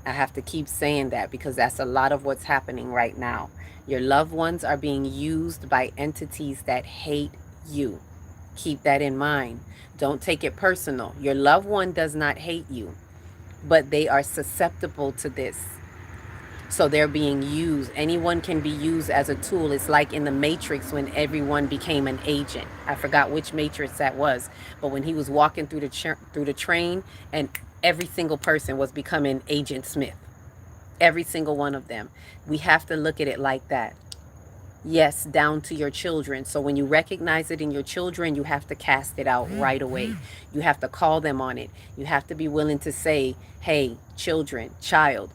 I have to keep saying that because that's a lot of what's happening right now. Your loved ones are being used by entities that hate you. Keep that in mind. Don't take it personal. Your loved one does not hate you, but they are susceptible to this. So they're being used. Anyone can be used as a tool. It's like in the Matrix when everyone became an agent. I forgot which Matrix that was, but when he was walking through the train, and every single person was becoming Agent Smith. Every single one of them. We have to look at it like that. Yes, down to your children. So when you recognize it in your children, you have to cast it out right away. You have to call them on it. You have to be willing to say, hey, children, child,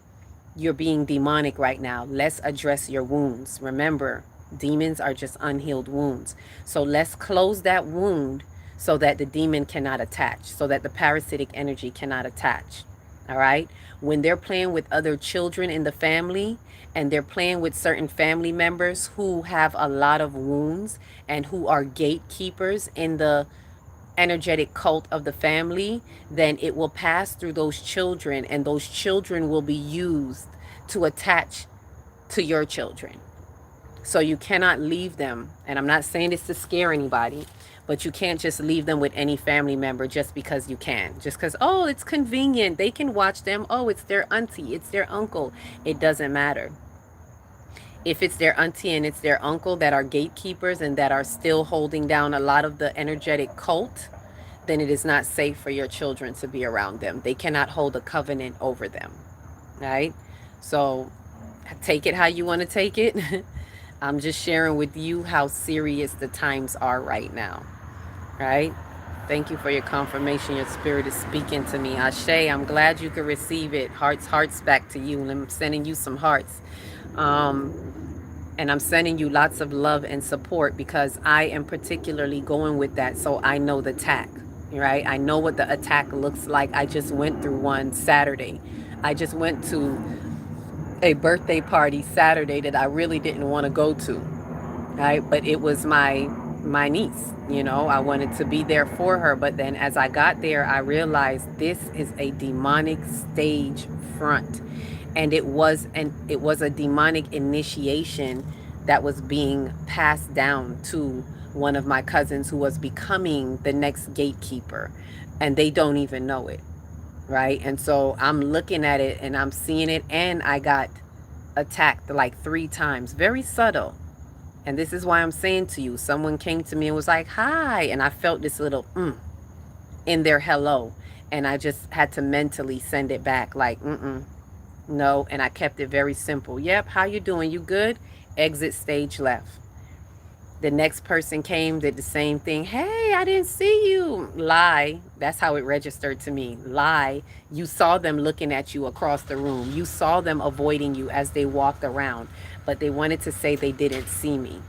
you're being demonic right now. Let's address your wounds. Remember, demons are just unhealed wounds. So let's close that wound so that the demon cannot attach, so that the parasitic energy cannot attach. All right? When they're playing with other children in the family, and they're playing with certain family members who have a lot of wounds and who are gatekeepers in the energetic cult of the family, then it will pass through those children, and those children will be used to attach to your children. So you cannot leave them, and I'm not saying this to scare anybody, but you can't just leave them with any family member just because you can. Just because, oh, it's convenient. They can watch them. Oh, it's their auntie. It's their uncle. It doesn't matter. If it's their auntie and it's their uncle that are gatekeepers and that are still holding down a lot of the energetic cult, then it is not safe for your children to be around them. They cannot hold a covenant over them. Right? So take it how you want to take it. I'm just sharing with you how serious the times are right now. Right? Thank you for your confirmation. Your spirit is speaking to me. Ashe, I'm glad you could receive it. Hearts back to you. And I'm sending you some hearts. And I'm sending you lots of love and support, because I am particularly going with that. So I know the attack, right? I know what the attack looks like. I just went through one Saturday. I just went to a birthday party Saturday that I really didn't want to go to, right? But it was my niece, you know. I wanted to be there for her, but then as I got there, I realized this is a demonic stage front, and it was a demonic initiation that was being passed down to one of my cousins, who was becoming the next gatekeeper, and they don't even know it, right? And so I'm looking at it and I'm seeing it, and I got attacked like 3 times, very subtle. And this is why I'm saying to you, someone came to me and was like, hi. And I felt this little in their hello. And I just had to mentally send it back like, no. And I kept it very simple. Yep, how you doing? You good? Exit stage left. The next person came, did the same thing. Hey, I didn't see you. Lie. That's how it registered to me. Lie. You saw them looking at you across the room. You saw them avoiding you as they walked around. But they wanted to say they didn't see me.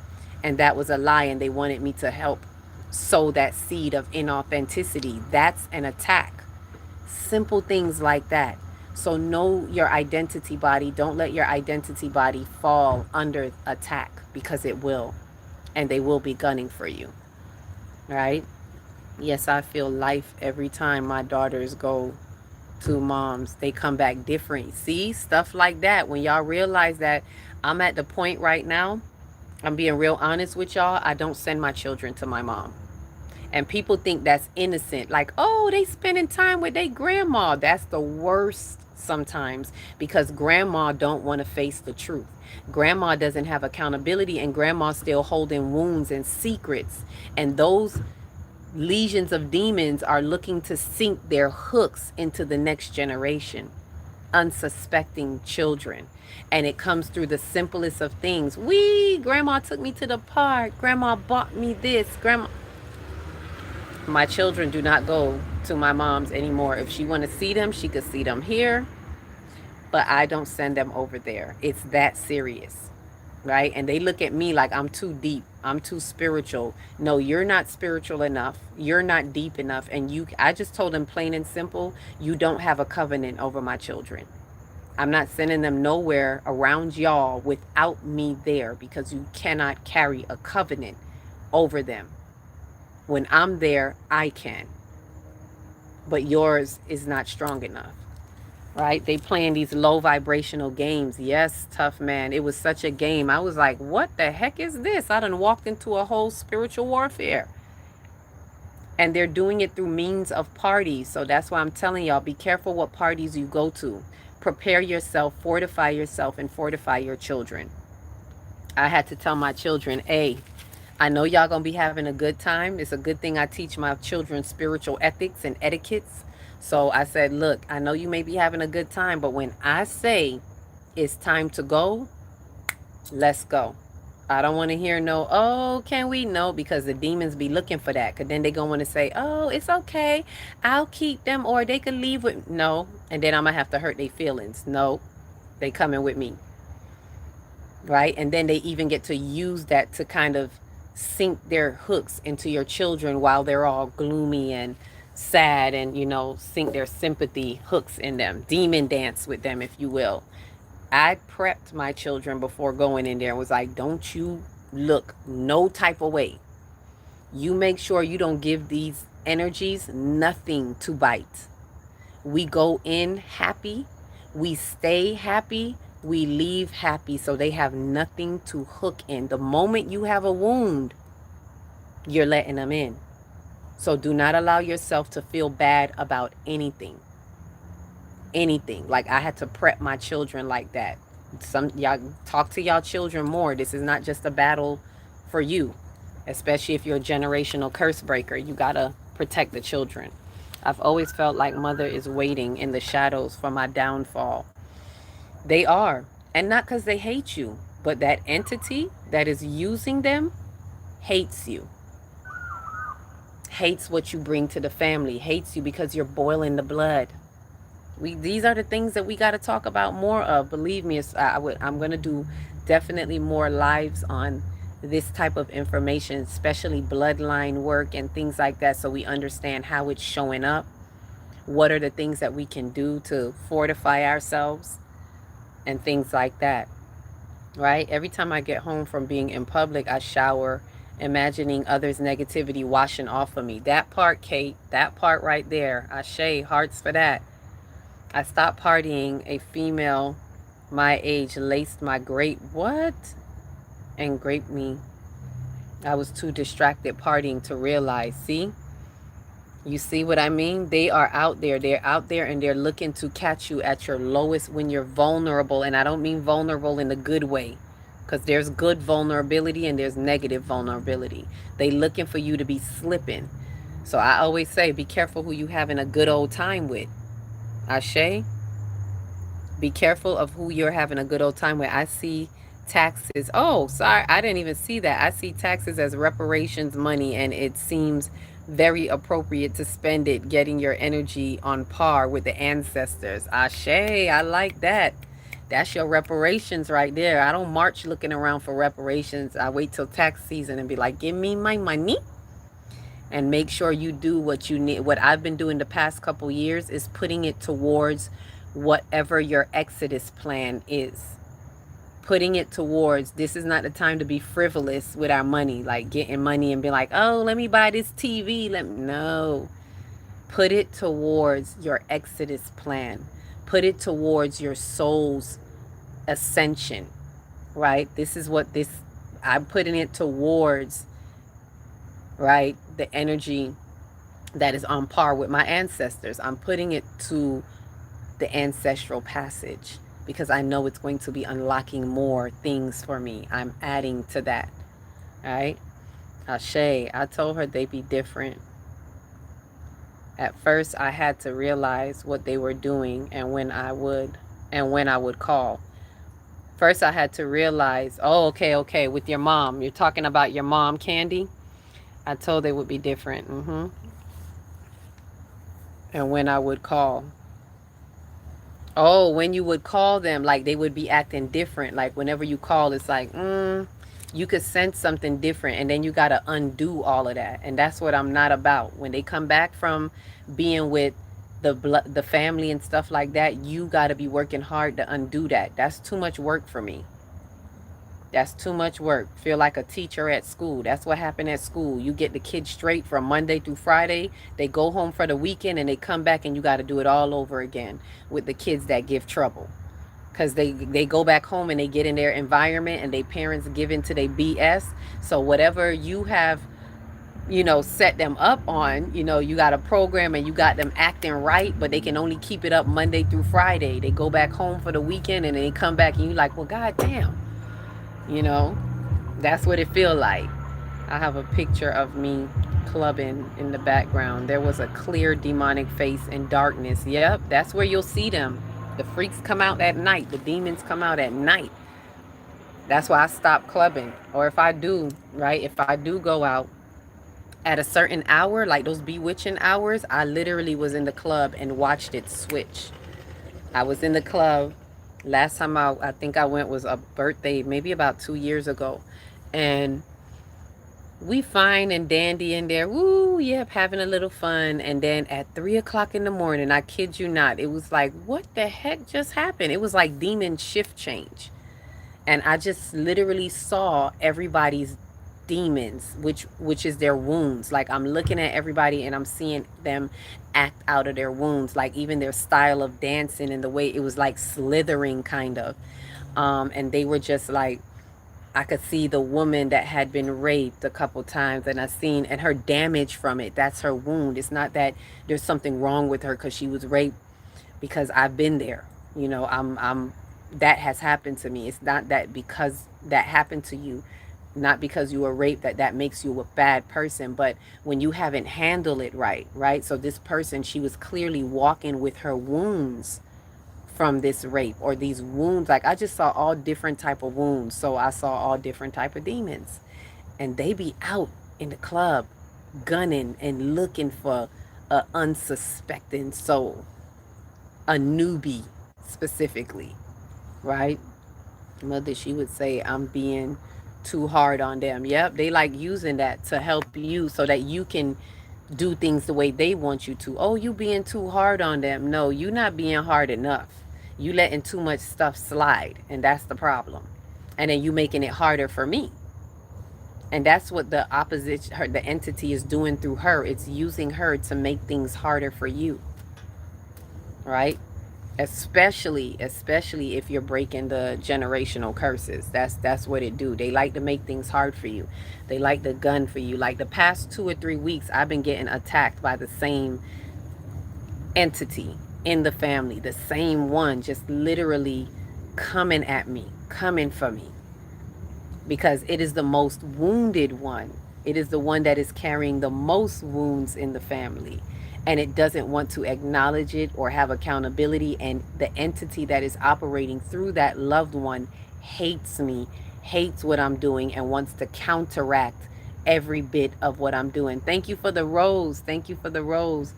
And that was a lie, and they wanted me to help sow that seed of inauthenticity. That's an attack. Simple things like that. So know your identity body. Don't let your identity body fall under attack, because it will. And they will be gunning for you. Right? Yes, I feel life every time my daughters go to moms. They come back different. See, stuff like that. When y'all realize that I'm at the point right now, I'm being real honest with y'all, I don't send my children to my mom. And people think that's innocent. Like, oh, they spending time with their grandma. That's the worst sometimes, because grandma don't want to face the truth. Grandma doesn't have accountability, and grandma's still holding wounds and secrets. And those legions of demons are looking to sink their hooks into the next generation, unsuspecting children. And it comes through the simplest of things. Grandma took me to the park. Grandma bought me this. Grandma. My children do not go to my mom's anymore. If she want to see them, she could see them here, but I don't send them over there. It's that serious, right? And they look at me like I'm too deep. I'm too spiritual. No, you're not spiritual enough. You're not deep enough. And I just told them plain and simple, you don't have a covenant over my children. I'm not sending them nowhere around y'all without me there, because you cannot carry a covenant over them. When I'm there, I can. But yours is not strong enough, right? They playing these low vibrational games. Yes, tough man. It was such a game. I was like, what the heck is this? I done walked into a whole spiritual warfare. And they're doing it through means of parties. So that's why I'm telling y'all, be careful what parties you go to. Prepare yourself, fortify yourself, and fortify your children. I had to tell my children, hey, I know y'all gonna be having a good time. It's a good thing I teach my children spiritual ethics and etiquettes. So I said, look, I know you may be having a good time, but when I say it's time to go, let's go. I don't want to hear no, oh, can we? No, because the demons be looking for that. Because then they gonna want to say, oh, it's okay, I'll keep them, or they could leave with, no. And then I'm gonna have to hurt their feelings. No, they coming with me. Right? And then they even get to use that to kind of sink their hooks into your children while they're all gloomy and sad, and sink their sympathy hooks in them, demon dance with them, if you will. I prepped my children before going in there and was like, don't you look no type of way. You make sure you don't give these energies nothing to bite. We go in happy, we stay happy, we leave happy, so they have nothing to hook in. The moment you have a wound, you're letting them in. So do not allow yourself to feel bad about anything. Anything. Like, I had to prep my children like that. Y'all talk to y'all children more. This is not just a battle for you, especially if you're a generational curse breaker. You gotta protect the children. I've always felt like mother is waiting in the shadows for my downfall. They are. And not because they hate you, but that entity that is using them hates you. Hates what you bring to the family. Hates you because you're boiling the blood. These are the things that we got to talk about more of. Believe me, I'm going to do definitely more lives on this type of information, especially bloodline work and things like that, so we understand how it's showing up. What are the things that we can do to fortify ourselves and things like that, right? Every time I get home from being in public, I shower imagining others' negativity washing off of me. That part, Kate, that part right there, Ashe, hearts for that. I stopped partying. A female my age laced my grape, what? And graped me. I was too distracted partying to realize. See? You see what I mean? They are out there. They're out there, and they're looking to catch you at your lowest when you're vulnerable. And I don't mean vulnerable in the good way, because there's good vulnerability and there's negative vulnerability. They looking for you to be slipping. So I always say, be careful who you having a good old time with. Ashe? Be careful of who you're having a good old time with. I see taxes. Oh, sorry. I didn't even see that. I see taxes as reparations money, and it seems very appropriate to spend it getting your energy on par with the ancestors. Ashe, I like that. That's your reparations right there. I don't march looking around for reparations. I wait till tax season and be like, give me my money. And make sure you do what you need. What I've been doing the past couple years is putting it towards whatever your exodus plan is. Putting it towards, this is not the time to be frivolous with our money, like getting money and be like, oh, let me buy this TV. No. Put it towards your exodus plan. Put it towards your soul's ascension, right? This is what this, I'm putting it towards, right? The energy that is on par with my ancestors. I'm putting it to the ancestral passage because I know it's going to be unlocking more things for me. I'm adding to that, right? Ashe, I told her they'd be different. At first, I had to realize what they were doing and when I would call. First, I had to realize, oh, okay, with your mom. You're talking about your mom, Candy? I told they would be different. And when I would call. Oh, when you would call them, like they would be acting different. Like whenever you call, it's like, you could sense something different, and then you got to undo all of that. And that's what I'm not about. When they come back from being with the family and stuff like that, you got to be working hard to undo that. That's too much work for me. That's too much work. Feel like a teacher at school. That's what happened at school. You get the kids straight from Monday through Friday. They go home for the weekend and they come back and you got to do it all over again with the kids that give trouble. Because they go back home and they get in their environment and their parents give into their BS. So whatever you have, set them up on, you got a program and you got them acting right, but they can only keep it up Monday through Friday. They go back home for the weekend and they come back and you like, well, goddamn. That's what it feel like. I have a picture of me clubbing in the background. There was a clear demonic face in darkness. Yep, that's where you'll see them. The freaks come out at night. The demons come out at night. That's why I stopped clubbing. Or if I do, right, if I do go out at a certain hour, like those bewitching hours, I literally was in the club and watched it switch. I was in the club. Last time I think I went was a birthday, maybe about 2 years ago. And we fine and dandy in there. Woo, yep, having a little fun. And then at 3 o'clock in the morning, I kid you not, it was like, what the heck just happened? It was like demon shift change. And I just literally saw everybody's demons, which is their wounds. Like I'm looking at everybody and I'm seeing them act out of their wounds, like even their style of dancing and the way it was like slithering kind of, and they were just like, I could see the woman that had been raped a couple times and and her damage from it. That's her wound. It's not that there's something wrong with her because she was raped, because I've been there. I'm that has happened to me. It's not that because that happened to you, not because you were raped, that makes you a bad person, but when you haven't handled it right? So this person, she was clearly walking with her wounds from this rape, or these wounds. Like I just saw all different type of wounds. So I saw all different type of demons, and they be out in the club gunning and looking for a unsuspecting soul, a newbie specifically, right? Mother, she would say, I'm being too hard on them. Yep, they like using that to help you so that you can do things the way they want you to. Oh, you being too hard on them. No, you not being hard enough. You letting too much stuff slide, and that's the problem. And then you making it harder for me. And that's what the the entity is doing through her. It's using her to make things harder for you, right? Especially if you're breaking the generational curses. That's what it do. They like to make things hard for you. They like to gun for you. Like the past 2 or 3 weeks, I've been getting attacked by the same entity in the family, the same one, just literally coming at me, coming for me, because it is the most wounded one. It is the one that is carrying the most wounds in the family, and it doesn't want to acknowledge it or have accountability. And the entity that is operating through that loved one hates me, hates what I'm doing, and wants to counteract every bit of what I'm doing. Thank you for the rose. Thank you for the rose.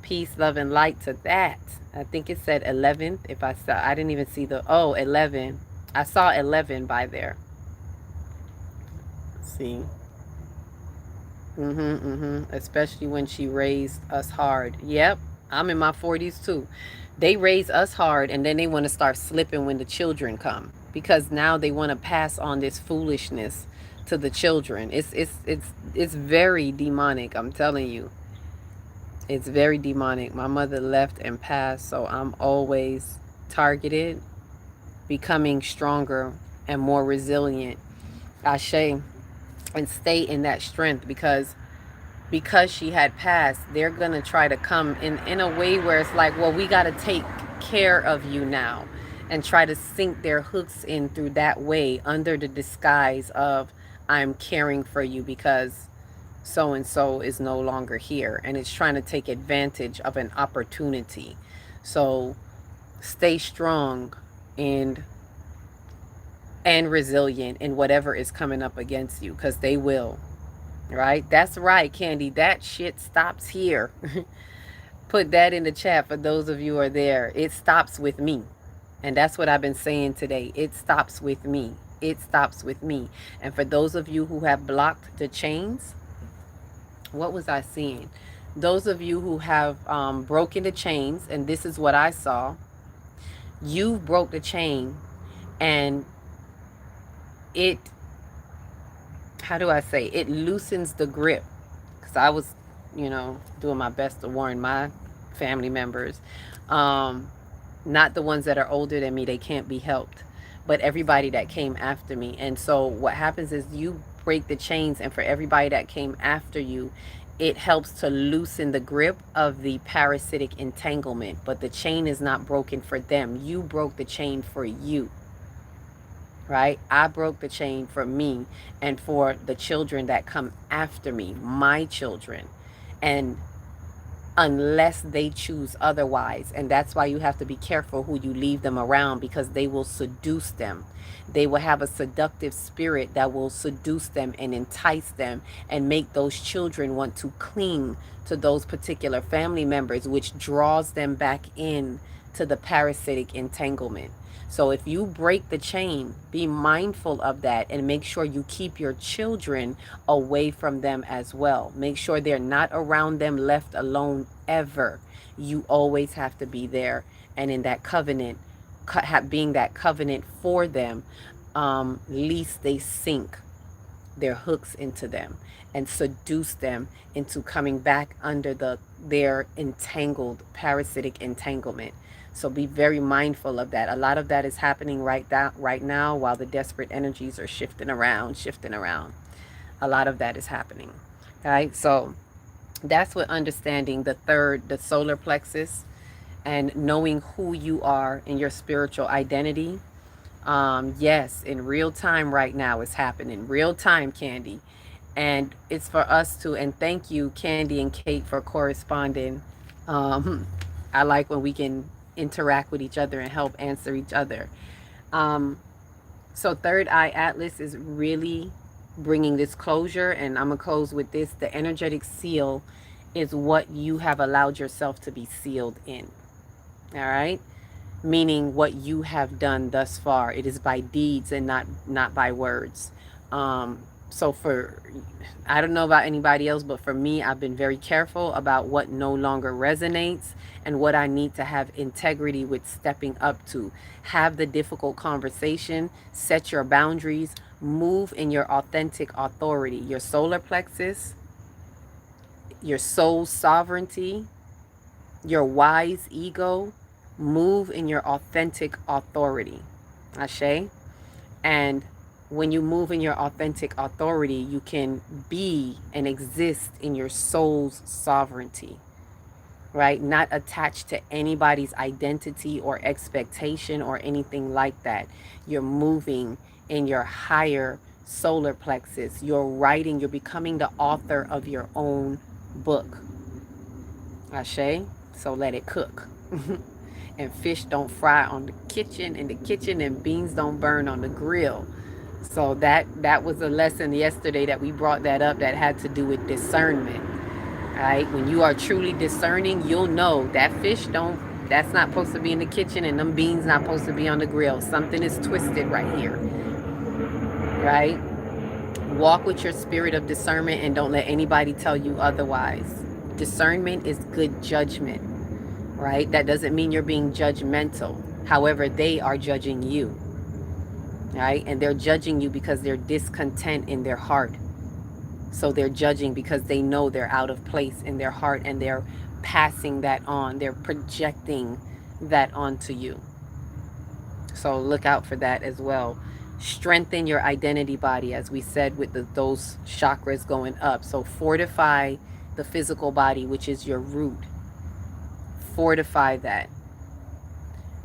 Peace, love, and light to that. I think it said 11. If I saw, I didn't even see 11. I saw 11 by there. Let's see. Especially when she raised us hard. Yep, I'm in my 40s too. They raise us hard and then they want to start slipping when the children come because now they want to pass on this foolishness to the children. It's very demonic, I'm telling you. It's very demonic. My mother left and passed, so I'm always targeted, becoming stronger and more resilient. Ashe, and stay in that strength because she had passed, they're going to try to come in a way where it's like, well, we got to take care of you now, and try to sink their hooks in through that way under the disguise of I'm caring for you because so and so is no longer here, and it's trying to take advantage of an opportunity. So stay strong and resilient in whatever is coming up against you, because they will. Right? That's right, Candy. That shit stops here. Put that in the chat for those of you who are there. It stops with me. And that's what I've been saying today. It stops with me. It stops with me. And for those of you who have blocked the chains, what was I seeing? Those of you who have broken the chains, and this is what I saw. You broke the chain, and it, how do I say, it loosens the grip. Because I was, doing my best to warn my family members. Not the ones that are older than me, they can't be helped, but everybody that came after me. And so what happens is you break the chains, and for everybody that came after you, it helps to loosen the grip of the parasitic entanglement. But the chain is not broken for them. You broke the chain for you. Right? I broke the chain for me and for the children that come after me, my children. And unless they choose otherwise. And that's why you have to be careful who you leave them around, because they will seduce them. They will have a seductive spirit that will seduce them and entice them and make those children want to cling to those particular family members, which draws them back in to the parasitic entanglement. So if you break the chain, be mindful of that and make sure you keep your children away from them as well. Make sure they're not around them, left alone ever. You always have to be there and in that covenant, being that covenant for them, lest they sink their hooks into them and seduce them into coming back under their entangled parasitic entanglement. So be very mindful of that. A lot of that is happening right now while the desperate energies are shifting around. A lot of that is happening. Right? So that's what understanding the solar plexus, and knowing who you are in your spiritual identity. Yes, in real time right now it's happening. Real time, Candy. And it's for us to, and thank you, Candy and Kate, for corresponding. I like when we can interact with each other and help answer each other. So Third Eye Atlas is really bringing this closure, and I'm going to close with this. The energetic seal is what you have allowed yourself to be sealed in. All right? Meaning what you have done thus far. It is by deeds and not by words. So I don't know about anybody else, but for me, I've been very careful about what no longer resonates and what I need to have integrity with stepping up to. Have the difficult conversation, set your boundaries, move in your authentic authority, your solar plexus, your soul sovereignty, your wise ego. Move in your authentic authority. Ashe? And when you move in your authentic authority, you can be and exist in your soul's sovereignty, right? Not attached to anybody's identity or expectation or anything like that. You're moving in your higher solar plexus. You're becoming the author of your own book. Ashe? So let it cook. And fish don't fry in the kitchen, and beans don't burn on the grill. So that was a lesson yesterday that we brought that up, that had to do with discernment. Right? When you are truly discerning, you'll know that that's not supposed to be in the kitchen, and them beans not supposed to be on the grill. Something is twisted right here. Right? Walk with your spirit of discernment and don't let anybody tell you otherwise. Discernment is good judgment, right? That doesn't mean you're being judgmental. However, they are judging you, right? And they're judging you because they're discontent in their heart. So they're judging because they know they're out of place in their heart, and they're passing that on. They're projecting that onto you. So look out for that as well. Strengthen your identity body, as we said, with those chakras going up. So fortify the physical body, which is your root. Fortify that.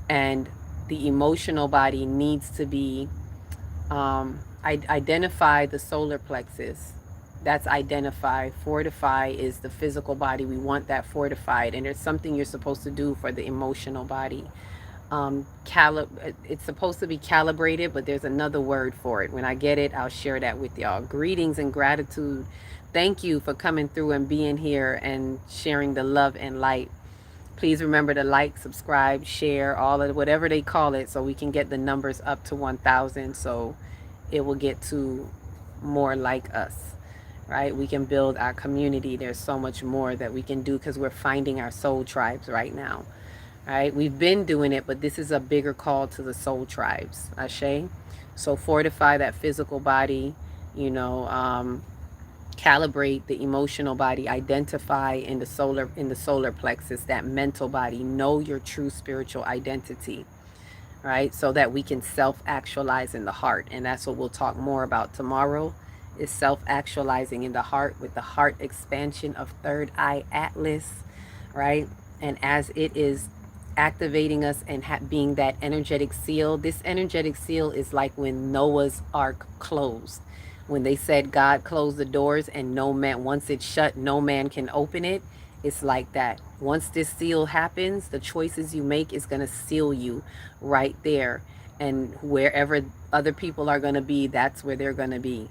And the emotional body needs to be identify the solar plexus. That's identify. Fortify is the physical body. We want that fortified, and there's something you're supposed to do for the emotional body. It's supposed to be calibrated, but there's another word for it. When I get it, I'll share that with y'all. Greetings and gratitude. Thank you for coming through and being here and sharing the love and light. Please remember to like, subscribe, share, all of whatever they call it, so we can get the numbers up to 1,000, so it will get to more like us, right? We can build our community. There's so much more that we can do because we're finding our soul tribes right now, right? We've been doing it, but this is a bigger call to the soul tribes. Ashe. So fortify that physical body, you know, calibrate the emotional body, identify in the solar plexus, that mental body. Know your true spiritual identity, right? So that we can self-actualize in the heart. And that's what we'll talk more about tomorrow, is self-actualizing in the heart, with the heart expansion of Third Eye Atlas, right? And as it is activating us and being that energetic seal, this energetic seal is like when Noah's Ark closed. When they said God closed the doors and no man, once it's shut, no man can open it. It's like that. Once this seal happens, the choices you make is going to seal you right there. And wherever other people are going to be, that's where they're going to be.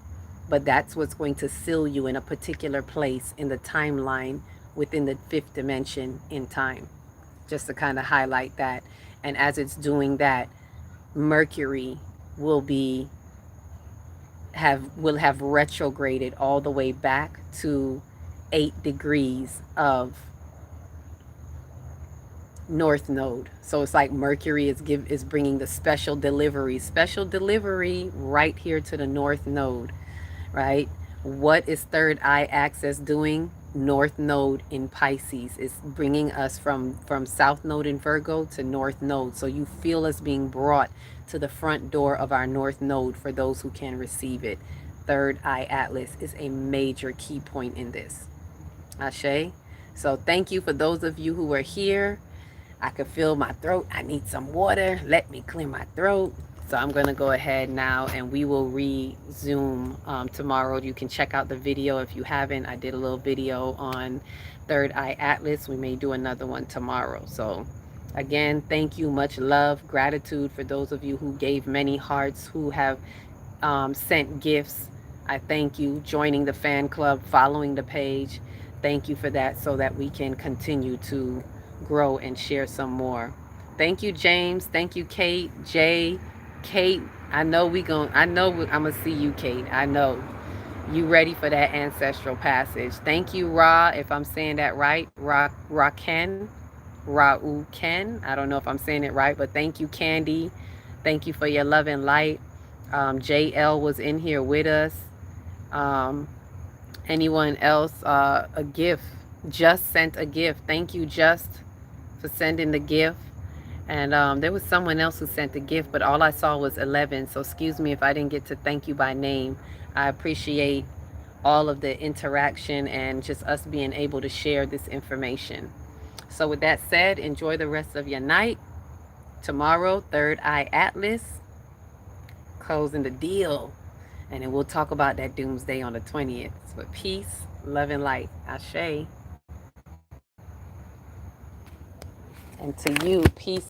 But that's what's going to seal you in a particular place in the timeline within the fifth dimension in time. Just to kind of highlight that. And as it's doing that, Mercury will have retrograded all the way back to 8 degrees of North Node. So it's like Mercury is bringing the special delivery right here to the North Node, right? What is Third Eye Access doing? North Node in Pisces is bringing us from South Node in Virgo to North Node. So you feel us being brought to the front door of our North Node for those who can receive it. Third Eye Atlas is a major key point in this. Ashe. So thank you for those of you who are here. I could feel my throat. I need some water. Let me clear my throat. So I'm going to go ahead now and we will resume tomorrow. You can check out the video if you haven't. I did a little video on Third Eye Atlas. We may do another one tomorrow. So again, thank you. Much love, gratitude for those of you who gave many hearts, who have sent gifts. I thank you. Joining the fan club, following the page. Thank you for that, so that we can continue to grow and share some more. Thank you, James. Thank you, Kate, Jay. Kate, I know I'm gonna see you, Kate. I know you ready for that ancestral passage. Thank you, Ra, if I'm saying that right. Rauken. I don't know if I'm saying it right, but thank you, Candy. Thank you for your love and light. JL was in here with us. Anyone else? A gift. Just sent a gift. Thank you, Just, for sending the gift. And there was someone else who sent the gift, but all I saw was 11. So excuse me if I didn't get to thank you by name. I appreciate all of the interaction and just us being able to share this information. So with that said, enjoy the rest of your night. Tomorrow, Third Eye Atlas, closing the deal. And then we'll talk about that doomsday on the 20th. But peace, love, and light. Ashe. And to you, peace.